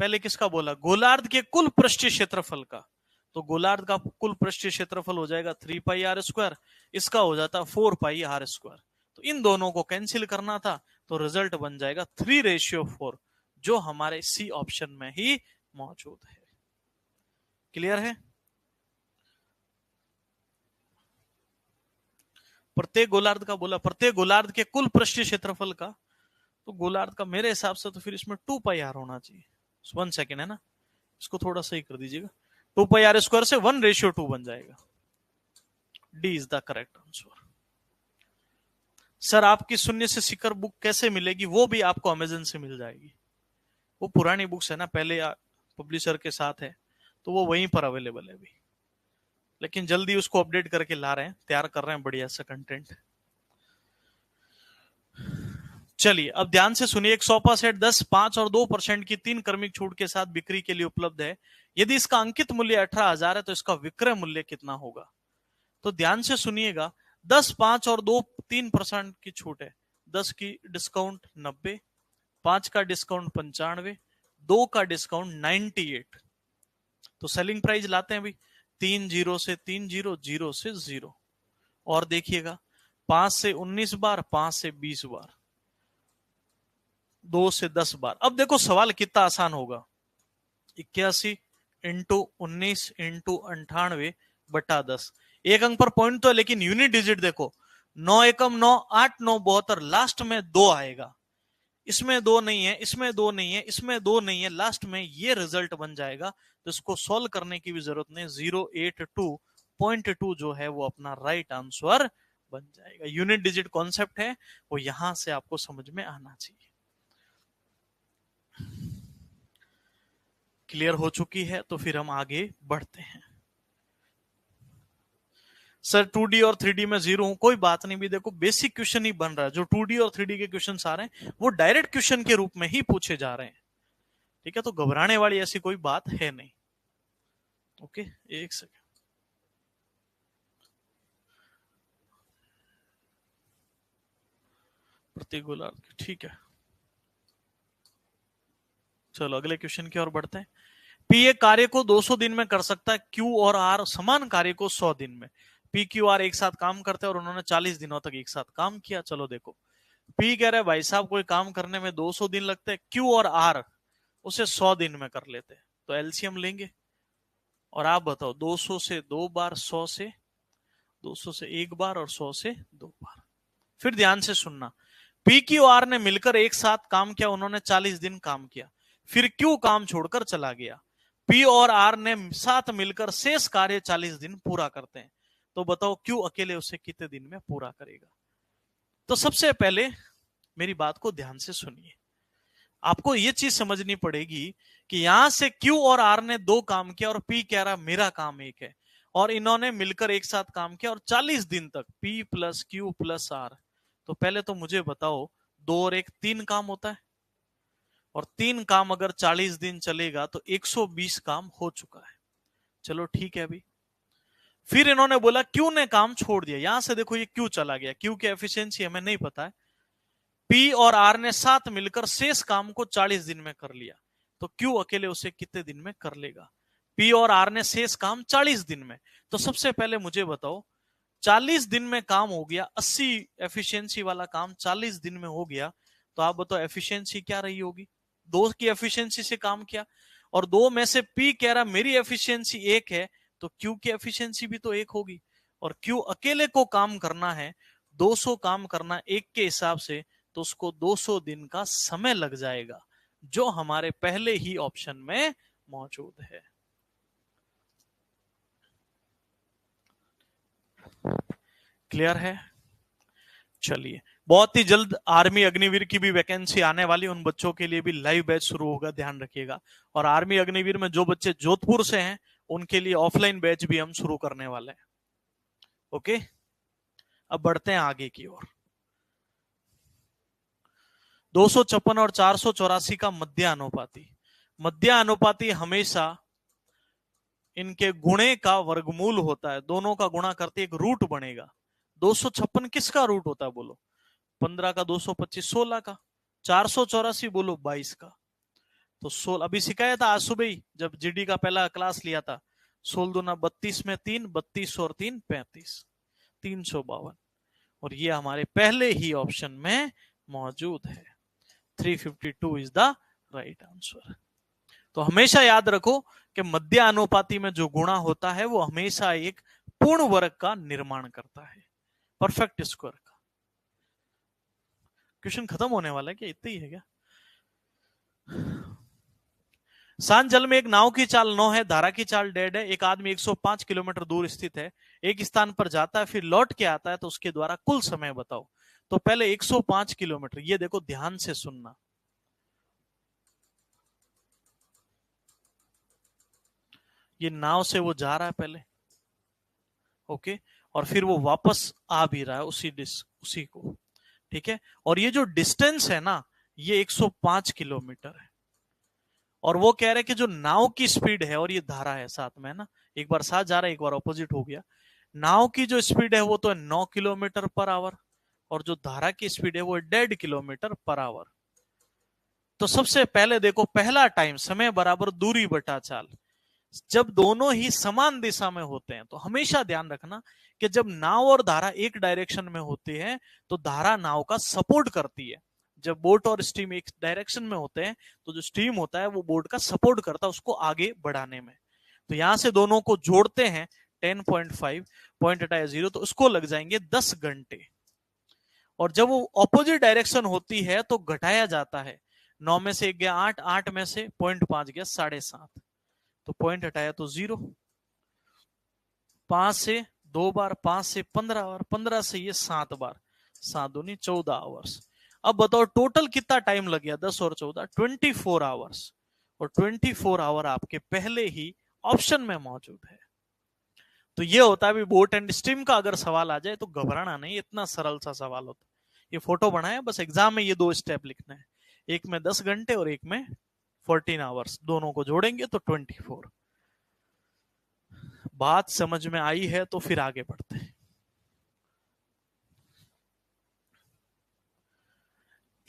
पहले किसका बोला, गोलार्ध के कुल पृष्ठीय क्षेत्रफल का। तो गोलार्ध का कुल पृष्ठीय क्षेत्रफल हो जाएगा 3 पाई आर स्क्वायर, इसका हो जाता 4 पाई आर स्क्वायर। तो इन दोनों को कैंसिल करना था, तो रिजल्ट बन जाएगा 3:4, जो हमारे सी ऑप्शन में ही मौजूद है। क्लियर है। प्रत्येक गोलार्ध का बोला, प्रत्येक गोलार्ध के कुल पृष्ठीय क्षेत्रफल का, तो गोलार्ध का मेरे हिसाब से तो फिर इसमें 2 पाई आर होना चाहिए। 1 सेकेंड है ना, इसको थोड़ा सही कर दीजिएगा। 2 पाई आर स्क्वायर से 1:2 बन जाएगा। D is the correct answer. Sir आपकी शून्य से शिखर बुक कैसे मिलेगी, वो भी आपको अमेजन से मिल जाएगी। वो पुरानी बुक्स है ना, पहले पब्लिशर के साथ है, तो वो वहीं पर अवेलेबल है अभी, लेकिन जल्दी उसको अपडेट करके ला रहे हैं, तैयार कर रहे हैं बढ़िया सा कंटेंट। चलिए अब ध्यान से सुनिए। एक सोफा सेट 10, 5 और 2% की 3 क्रमिक छूट के साथ बिक्री के लिए उपलब्ध है। यदि इसका अंकित मूल्य 18,000 है तो इसका विक्रय मूल्य कितना होगा। तो ध्यान से सुनिएगा, 10, 5 और 2, 3% की छूट है। 10 की डिस्काउंट 90, 5 का डिस्काउंट 95, 2 का डिस्काउंट 98। तो सेलिंग प्राइस लाते हैं भाई, 3 0 से 3 0, 0 से 0। और देखिएगा 5 से 19 बार, 5 से 20 बार, 2 से 10 बार। अब देखो सवाल कितना आसान होगा, 81 इंटू 19 इंटू 98/10। एक अंक पर पॉइंट तो है, लेकिन यूनिट डिजिट देखो, 9 एकम 9, 8 9 72, लास्ट में 2 आएगा। इसमें 2 नहीं है, इसमें 2 नहीं है, इसमें 2 नहीं है, लास्ट में ये रिजल्ट बन जाएगा। तो इसको सॉल्व करने की भी जरूरत नहीं, 082.2 जो है वो अपना राइट आंसर बन जाएगा। यूनिट डिजिट कॉन्सेप्ट है, वो यहां से आपको समझ में आना चाहिए। क्लियर हो चुकी है, तो फिर हम आगे बढ़ते हैं। सर 2D और 3D में 0 हूं, कोई बात नहीं भी, देखो बेसिक क्वेश्चन ही बन रहा है। जो 2D और 3D के क्वेश्चन आ रहे हैं वो डायरेक्ट क्वेश्चन के रूप में ही पूछे जा रहे हैं, ठीक है। तो घबराने वाली ऐसी कोई बात है नहीं। ओके, एक सेकेंड। प्रत्येक गोलार्ध, ठीक है। चलो अगले क्वेश्चन की ओर बढ़ते हैं। पी एक कार्य को 200 दिन में कर सकता है, क्यू और आर समान कार्य को 100 दिन में। पी क्यू आर एक साथ काम करते हैं और उन्होंने 40 दिनों तक एक साथ काम किया। चलो देखो, पी कह रहा है भाई साहब कोई काम करने में 200 दिन लगते हैं, क्यू और आर उसे 100 दिन में कर लेते हैं। तो एलसीएम लेंगे और आप बताओ 200 से 2 बार, 100 से 200 से 1 बार और 100 से 2 बार। फिर ध्यान से सुनना, पी क्यू आर ने मिलकर एक साथ काम किया, उन्होंने 40 दिन काम किया। फिर क्यू काम छोड़कर चला गया। पी और आर ने साथ मिलकर शेष कार्य 40 दिन पूरा करते हैं। तो बताओ क्यू अकेले उसे कितने दिन में पूरा करेगा। तो सबसे पहले मेरी बात को ध्यान से सुनिए, आपको यह चीज समझनी पड़ेगी कि यहां से क्यू और आर ने 2 काम किया और पी कह रहा मेरा काम 1 है, और इन्होंने मिलकर एक साथ काम किया और 40 दिन तक P plus Q plus R. तो पहले तो मुझे बताओ 2 और 1 3 काम होता है, और 3 काम अगर 40 दिन चलेगा तो 120 काम हो चुका है। चलो ठीक है अभी। फिर इन्होंने बोला क्यू ने काम छोड़ दिया। यहां से देखो ये क्यू चला गया, क्यू की एफिशिएंसी हमें नहीं पता है। पी और आर ने साथ मिलकर शेष काम को 40 दिन में कर लिया, तो क्यू अकेले उसे कितने दिन में कर लेगा? पी और आर ने शेष काम 40 दिन में। तो सबसे पहले मुझे बताओ 40 दिन में काम हो गया, 80 एफिशिएंसी वाला काम 40 दिन में हो गया, तो आप बताओ एफिशिएंसी क्या रही होगी? दो की एफिशिएंसी से काम किया, और दो में से पी कह रहा मेरी एफिशिएंसी 1 है, तो क्यू की एफिशिएंसी भी तो 1 होगी। और क्यू अकेले को काम करना है, 200 काम करना 1 के हिसाब से, तो उसको 200 दिन का समय लग जाएगा, जो हमारे पहले ही ऑप्शन में मौजूद है। क्लियर है? चलिए, बहुत ही जल्द आर्मी अग्निवीर की भी वैकेंसी आने वाली, उन बच्चों के लिए भी लाइव बैच शुरू होगा, ध्यान रखिएगा। और आर्मी अग्निवीर में जो बच्चे जोधपुर से हैं उनके लिए ऑफलाइन बैच भी हम शुरू करने वाले हैं। ओके, अब बढ़ते हैं आगे की ओर। 256 और 484 का मध्यानुपाती। मध्यानुपाती हमेशा इनके गुणे का वर्गमूल होता है, दोनों का गुणा करते एक रूट बनेगा। 256 किसका रूट होता है बोलो? 15 का, 225 16 का, 484 बोलो 22 का। तो 16 अभी सिखाया था आज सुबह ही जब जीडी का पहला क्लास लिया था। 16 दूना 32 में 3, 32 और 3 35, 352। और ये हमारे पहले ही ऑप्शन में मौजूद है। 352 इज द राइट आंसर। तो हमेशा याद रखो कि मध्यानुपाती में जो गुणा होता है वो हमेशा एक पूर्ण वर्ग का निर्माण करता है, परफेक्ट स्क्वायर का। क्वेश्चन खत्म होने वाला है क्या? इतना ही है क्या? शांत जल में एक नाव की चाल 9 है, धारा की चाल डेड है, एक आदमी 105 किलोमीटर दूर स्थित है, एक स्थान पर जाता है फिर लौट के आता है, तो उसके द्वारा कुल समय बताओ। तो पहले 105 किलोमीटर, ये देखो ध्यान से सुनना। ये नाव से वो जा रहा है पहले, ओके, और फिर वो वापस आ भी रहा है उसी को, ठीक है। और ये जो डिस्टेंस है ना, ये 105 किलोमीटर है। और वो कह रहे कि जो नाव की स्पीड है और ये धारा है साथ में, ना, एक बार साथ जा रहा है एक बार ऑपोजिट हो गया। नाव की जो स्पीड है वो तो है 9 किलोमीटर पर आवर, और जो धारा की स्पीड है वो है 1.5 किलोमीटर पर आवर। तो सबसे पहले देखो, पहला टाइम समय बराबर दूरी बटा चाल। जब दोनों ही समान दिशा में होते हैं तो हमेशा ध्यान रखना कि जब नाव और धारा एक डायरेक्शन में होती है तो धारा नाव का सपोर्ट करती है। जब बोट और स्टीम एक डायरेक्शन में होते हैं तो जो स्टीम होता है वो बोट का सपोर्ट करता है उसको आगे बढ़ाने में। तो यहां से दोनों को जोड़ते हैं 10.5, पॉइंट हटाया 0, तो उसको लग जाएंगे 10 घंटे। और जब वो ऑपोजिट डायरेक्शन होती है तो घटाया जाता है, 9 में से 1 गया 8, 8 में से 0.5 गया 7.5, तो पॉइंट हटाया तो 0। 5 से 2 बार, 5 से 15 बार, 15 से ये 7 बार, 7 दूनी 14 आवर्स। अब बताओ टोटल कितना टाइम लग गया? 10 और 14 24 आवर्स। और 24 आवर आपके पहले ही ऑप्शन में मौजूद है। तो ये होता है, बोट एंड स्टीम का अगर सवाल आ जाए तो घबराना नहीं, इतना सरल सा सवाल होता है। ये फोटो बनाया, बस एग्जाम में ये 2 स्टेप लिखना है, एक में 10 घंटे और एक में 14 आवर्स, दोनों को जोड़ेंगे तो 24। बात समझ में आई है तो फिर आगे बढ़ते हैं।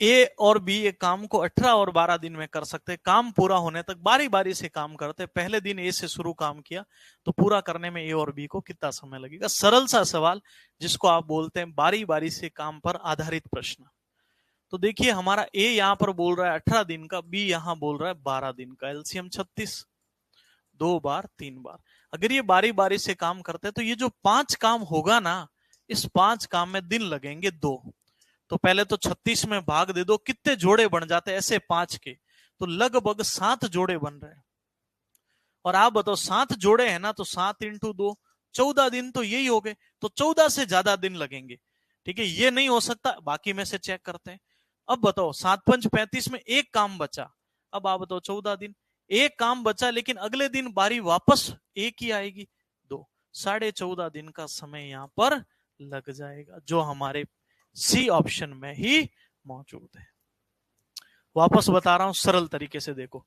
ए और बी एक काम को 18 और 12 दिन में कर सकते हैं। काम पूरा होने तक बारी बारी से काम करते हैं। पहले दिन ए से शुरू काम किया तो पूरा करने में ए और बी को कितना समय लगेगा? सरल सा सवाल जिसको आप बोलते हैं बारी बारी से काम पर आधारित प्रश्न। तो देखिए हमारा ए यहां पर बोल रहा है 18 दिन का, बी यहां बोल रहा है 12 दिन का। एलसीएम 36, 2 बार 3 बार। अगर ये बारी बारी से काम करते हैं तो ये जो 5 काम होगा ना, इस 5 काम में दिन लगेंगे 2। तो पहले तो 36 में भाग दे दो, कितने जोड़े बन जाते हैं ऐसे 5 के? तो लगभग 7 जोड़े बन रहे हैं। और आप बताओ 7 जोड़े हैं ना, तो 7 इंटू 2 14 दिन तो यही हो गए। तो 14 से ज्यादा दिन लगेंगे, ठीक है। ये नहीं हो सकता, बाकी में से चेक करते हैं। अब बताओ 7 पंच 35 में एक काम बचा। अब आप बताओ 14 दिन, एक काम बचा, लेकिन अगले दिन बारी वापस एक ही आएगी, 2, 14.5 दिन का समय यहां पर लग जाएगा, जो हमारे सी ऑप्शन में ही मौजूद है। वापस बता रहा हूं सरल तरीके से देखो,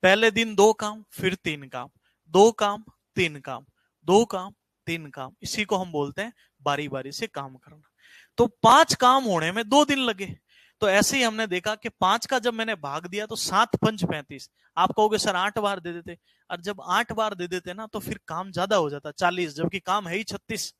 पहले दिन 2 काम, फिर 3 काम, 2 काम 3 काम, 2 काम 3 काम, इसी को हम बोलते हैं बारी बारी से काम करना। तो 5 काम होने में 2 दिन लगे। तो ऐसे ही हमने देखा कि 5 का जब मैंने भाग दिया तो 7 पंच 35। आप कहोगे सर 8 बार दे देते, और जब 8 बार दे देते ना तो फिर काम ज्यादा हो जाता 40, जबकि काम है ही 36।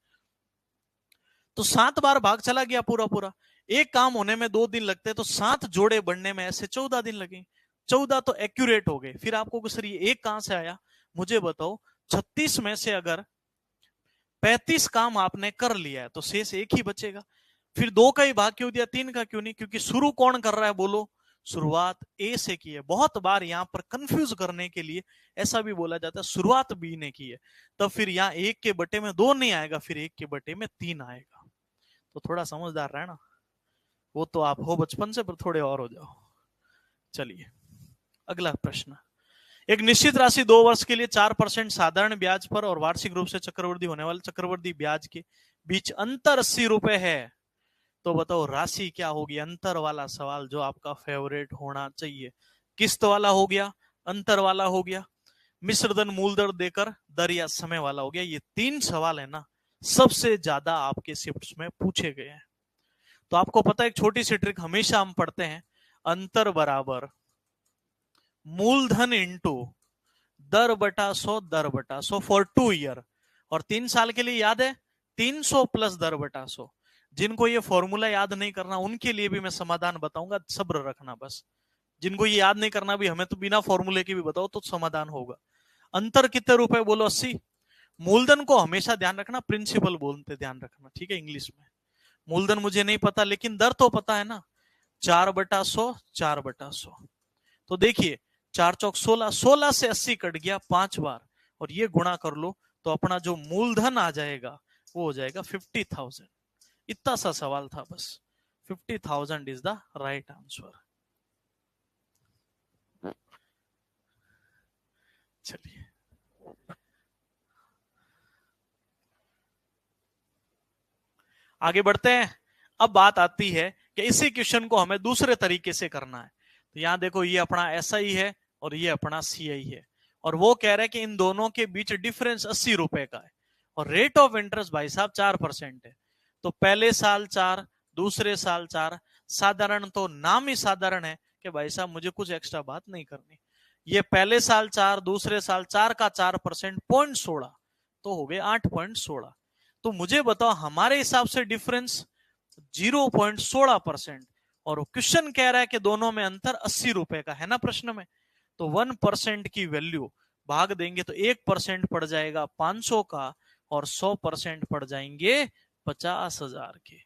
तो 7 बार भाग चला गया पूरा पूरा। एक काम होने में 2 दिन लगते, तो 7 जोड़े बनने में ऐसे 14 दिन लगे। 14 तो एक्यूरेट हो गए। फिर आपको सर ये एक कहां से आया, मुझे बताओ। 36 में से अगर 35 काम आपने कर लिया है तो शेष एक ही बचेगा। फिर 2 का ही भाग क्यों दिया, 3 का क्यों नहीं? क्योंकि शुरू कौन कर रहा है बोलो, शुरुआत ए से की है। बहुत बार यहां पर कंफ्यूज करने के लिए ऐसा भी बोला जाता है शुरुआत बी ने की है, तब फिर यहाँ 1 के बटे में 2 नहीं आएगा, फिर 1 के बटे में 3 आएगा। तो थोड़ा समझदार रहना, वो तो आप हो बचपन से, पर थोड़े और हो जाओ। चलिए अगला प्रश्न। एक निश्चित राशि 2 वर्ष के लिए 4% साधारण ब्याज पर और वार्षिक रूप से चक्रवृद्धि होने वाले चक्रवृद्धि ब्याज के बीच अंतर 80 रुपए है। तो बताओ राशि क्या होगी? अंतर वाला सवाल जो आपका फेवरेट होना चाहिए। किस्त वाला हो गया, अंतर वाला हो गया, मिश्र धन मूल दर देकर दर या समय वाला हो गया। ये 3 सवाल है ना, सबसे ज्यादा आपके शिफ्ट्स में पूछे गए हैं। तो आपको पता है एक छोटी सी ट्रिक हमेशा हम पढ़ते हैं, अंतर बराबर मूलधन इंटू दर बटा 100 दर बटा 100 फॉर 2 ईयर। और 3 साल के लिए याद है 300 प्लस दर बटा 100। जिनको ये फॉर्मूला याद नहीं करना उनके लिए भी मैं समाधान बताऊंगा, सब्र रखना बस। जिनको ये याद नहीं करना भी, हमें तो बिना फॉर्मूले के भी बताओ तो समाधान होगा। अंतर कितने रुपए बोलो? 80। मूलधन को हमेशा ध्यान रखना, प्रिंसिपल बोलते ध्यान रखना, ठीक है इंग्लिश में। मूलधन मुझे नहीं पता लेकिन दर तो पता है ना, 4 बटा 100 4 बटा 100। तो देखिए 4 चौक 16, 16 से 80 कट गया 5 बार, और ये गुणा कर लो तो अपना जो मूलधन आ जाएगा वो हो जाएगा 50,000। इतना सा सवाल था बस। 50,000 इज द राइट आंसर। चलिए आगे बढ़ते हैं। अब बात आती है कि इसी क्वेश्चन को हमें दूसरे तरीके से करना है। तो यहां देखो ये अपना SI है और ये अपना CI है, और वो कह रहे हैं कि इन दोनों के बीच डिफरेंस 80 रुपए का है, और रेट ऑफ इंटरेस्ट भाई साहब 4% है। तो पहले साल 4, दूसरे साल 4। साधारण तो नाम ही साधारण है कि भाई साहब मुझे कुछ एक्स्ट्रा बात नहीं करनी। ये पहले साल 4, दूसरे साल 4 का 4% 0.16, तो हो गए 8.16। तो मुझे बताओ हमारे हिसाब से डिफरेंस 0.16%, और क्वेश्चन कह रहा है कि दोनों में अंतर 80 रुपए का है ना प्रश्न में। तो 1% की वैल्यू भाग देंगे तो 1% पड़ जाएगा 500 का, और 100% पड़ जाएंगे 50,000 के।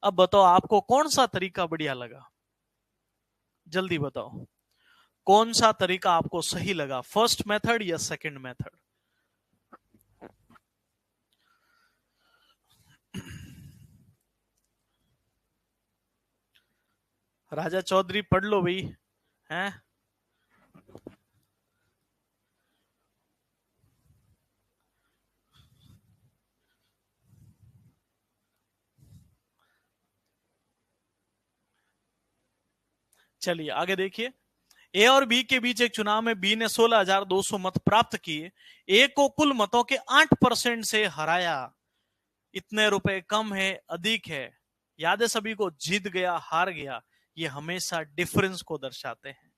अब बताओ आपको कौन सा तरीका बढ़िया लगा, जल्दी बताओ कौन सा तरीका आपको सही लगा, फर्स्ट मेथड या सेकंड मेथड? राजा चौधरी पढ़ लो भाई, हैं? चलिए आगे देखिए। ए और बी के बीच एक चुनाव में बी ने 16,200 मत प्राप्त किए, ए को कुल मतों के 8% से हराया। इतने रुपए कम है अधिक है? याद है सभी को, जीत गया हार गया, ये हमेशा डिफरेंस को दर्शाते हैं।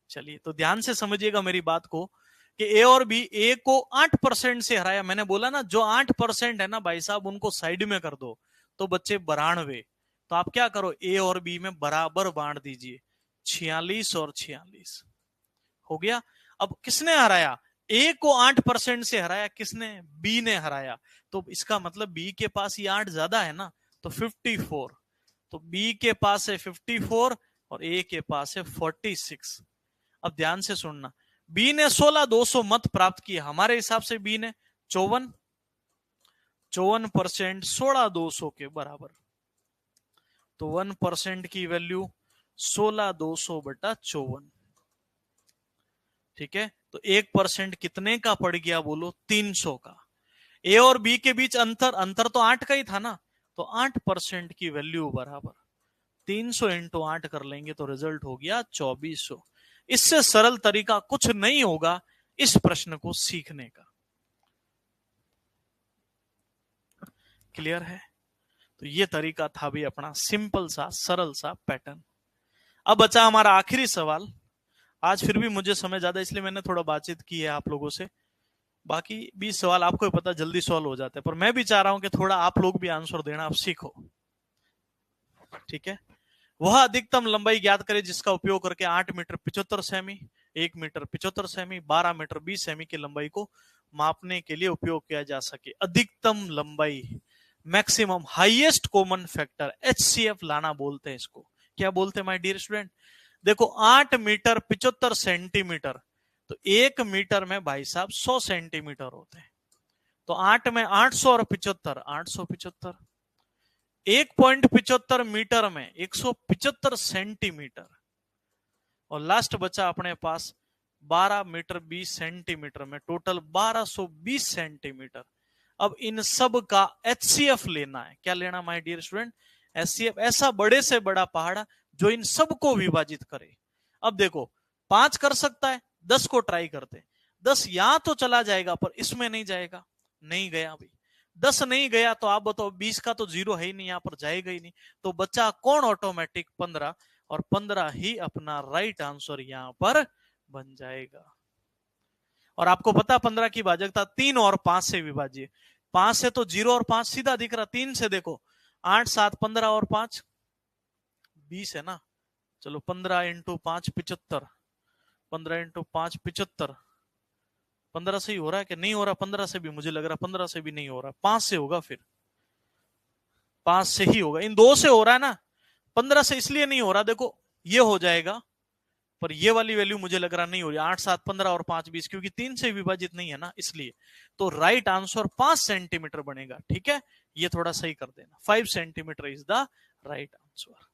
चलिए तो ध्यान से समझिएगा मेरी बात को, कि ए और बी, ए को 8% से हराया। मैंने बोला ना जो 8% है ना भाई साहब उनको साइड में कर दो तो बच्चे 92। तो आप क्या करो, ए और बी में बराबर बांट दीजिए, 46 और 46 हो गया। अब किसने हराया? ए को 8% से हराया, किसने? बी ने हराया। तो इसका मतलब बी के पास ये 8 ज्यादा है ना, तो 54। तो बी के पास है 54 और ए के पास है 46। अब ध्यान से सुनना, बी ने 16,200 मत प्राप्त किए, हमारे हिसाब से बी ने 54% 16,200 के बराबर। तो 1% की वैल्यू 16,200 बटा 54, ठीक है। तो 1% कितने का पड़ गया बोलो? 300 का। ए और बी के बीच अंतर तो 8 का ही था ना, तो 8% की वैल्यू बराबर 300 इंटू 8 कर लेंगे तो रिजल्ट हो गया 2400। इससे सरल तरीका कुछ नहीं होगा इस प्रश्न को सीखने का। क्लियर है? तो ये तरीका था भी अपना सिंपल सा सरल सा पैटर्न। अब बचा हमारा आखिरी सवाल। आज फिर भी मुझे समय ज्यादा इसलिए मैंने थोड़ा बातचीत की है आप लोगों से। बाकी 20 सवाल आपको भी पता जल्दी सॉल्व हो जाते हैं, पर मैं भी चाह रहा हूं कि थोड़ा आप लोग भी आंसर देना आप सीखो। ठीक है? वह अधिकतम लंबाई ज्ञात करे जिसका उपयोग करके 8 मीटर 75 सेमी, 1 मीटर 75 सेमी, 12 मीटर 20 सेमी की लंबाई को मापने के लिए उपयोग किया जा सके। अधिकतम लंबाई, maximum highest common factor, HCF लाना बोलते हैं इसको। क्या बोलते हैं माय डियर स्टूडेंट? देखो 8 मीटर 75 सेंटीमीटर, तो 1 मीटर में भाई साहब 100 सेंटीमीटर होते हैं। तो 8 में 800 और 75, 875। 1.75 मीटर में 175 सेंटीमीटर, और लास्ट बचा अपने पास 12 मीटर 20 सेंटीमीटर में टोटल 1220 सेंटीमीटर। अब इन सब का HCF लेना है। क्या लेना माय डियर स्टूडेंट? HCF, ऐसा बड़े से बड़ा पहाड़ जो इन सबको विभाजित करे। अब देखो 5 कर सकता है, 10 को ट्राई करते। 10 यहां तो चला जाएगा पर इसमें नहीं जाएगा, नहीं गया भाई। 10 नहीं गया तो आप बताओ 20 का तो 0 है ही नहीं, यहां पर जाएगा ही नहीं। तो बचा कौन ऑटोमेटिक? 15, और 15 ही अपना राइट आंसर यहां पर बन जाएगा। और आपको पता 15 की भाजकता 3 और 5 से विभाज्य। 5 से तो 0 और 5 सीधा दिख रहा, 3 से देखो 8 7 15 और 5 20 है ना। चलो 15 इंटू 5 75, 15 इंटू 5 75। 15 से ही हो रहा है कि नहीं हो रहा? 15 से भी मुझे लग रहा 15 से भी नहीं हो रहा, 5 से होगा। फिर 5 से ही होगा, इन 2 से हो रहा है ना। 15 से इसलिए नहीं हो रहा, देखो ये हो जाएगा, पर ये वाली वैल्यू मुझे लग रहा नहीं हो रही। 8 7 15 और 5 20, क्योंकि 3 से विभाजित नहीं है ना, इसलिए। तो राइट आंसर 5 सेंटीमीटर बनेगा। ठीक है, ये थोड़ा सही कर देना। 5 centimetre is the right answer.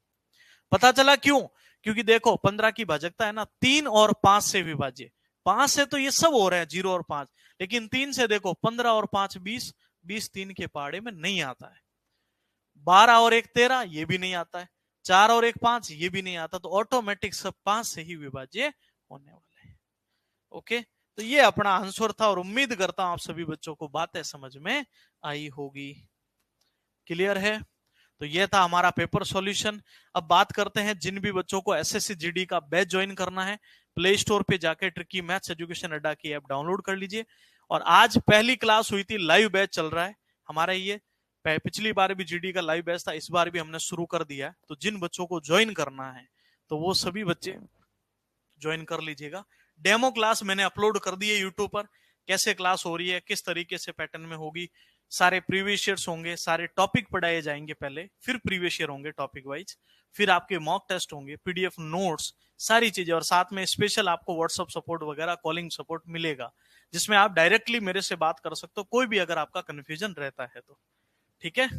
पता चला क्यों? क्योंकि देखो 15 की भाजकता है ना 3 और 5 से विभाज्य। 5 से तो ये सब हो रहे हैं 0 और 5, लेकिन 3 से देखो 15 और 5 20, 20 3 के पहाड़े में नहीं आता है। 12 और 1 13, ये भी नहीं आता है। 4 और 1 5, ये भी नहीं आता। तो ऑटोमेटिक सब 5 से ही विभाज्य होने वाले हैं। ओके, तो ये अपना आंसर था, और उम्मीद करता हूं आप सभी बच्चों को बातें समझ में आई होगी। क्लियर है? तो ये था हमारा पेपर सॉल्यूशन। अब बात करते हैं जिन भी बच्चों को एसएससी जीडी का बैच ज्वाइन करना है, प्ले स्टोर पे जाके ट्रिकी मैथ्स एजुकेशन अड्डा की ऐप डाउनलोड कर लीजिए। और आज पहली क्लास हुई थी, लाइव बैच चल रहा है हमारा। ये पिछली बार भी जीडी का लाइव बैच था, इस बार भी हमने शुरू कर दिया है। तो जिन बच्चों को ज्वाइन करना है तो वो सभी बच्चे ज्वाइन कर लीजिएगा। डेमो क्लास मैंने अपलोड कर दी है यूट्यूब पर, कैसे क्लास हो रही है, किस तरीके से पैटर्न में होगी। सारे प्रीवियस ईयर्स होंगे, सारे टॉपिक पढ़ाए जाएंगे पहले, फिर प्रीवियस ईयर होंगे टॉपिक वाइज, फिर आपके मॉक टेस्ट होंगे, पीडीएफ नोट्स, सारी चीजें। और साथ में स्पेशल आपको व्हाट्सएप सपोर्ट वगैरह, कॉलिंग सपोर्ट मिलेगा, जिसमें आप डायरेक्टली मेरे से बात कर सकते हो, कोई भी अगर आपका कंफ्यूजन रहता है तो। ठीक है,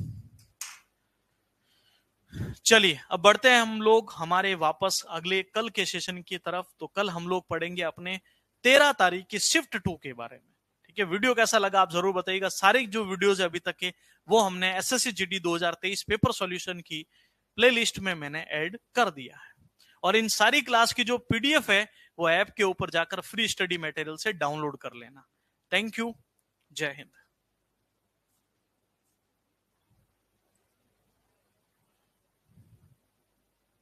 चलिए अब बढ़ते हैं हम लोग हमारे वापस अगले कल के सेशन की तरफ। तो कल हम लोग पढ़ेंगे अपने 13 तारीख की शिफ्ट 2 के बारे में। ठीक है, वीडियो कैसा लगा आप जरूर बताइएगा। सारे जो वीडियोस है अभी तक के वो हमने एसएससी जीडी 2023 पेपर सॉल्यूशन की प्लेलिस्ट में मैंने ऐड कर दिया है। और इन सारी क्लास की जो पीडीएफ है वो ऐप के ऊपर जाकर फ्री स्टडी मटेरियल से डाउनलोड कर लेना। थैंक यू, जय हिंद।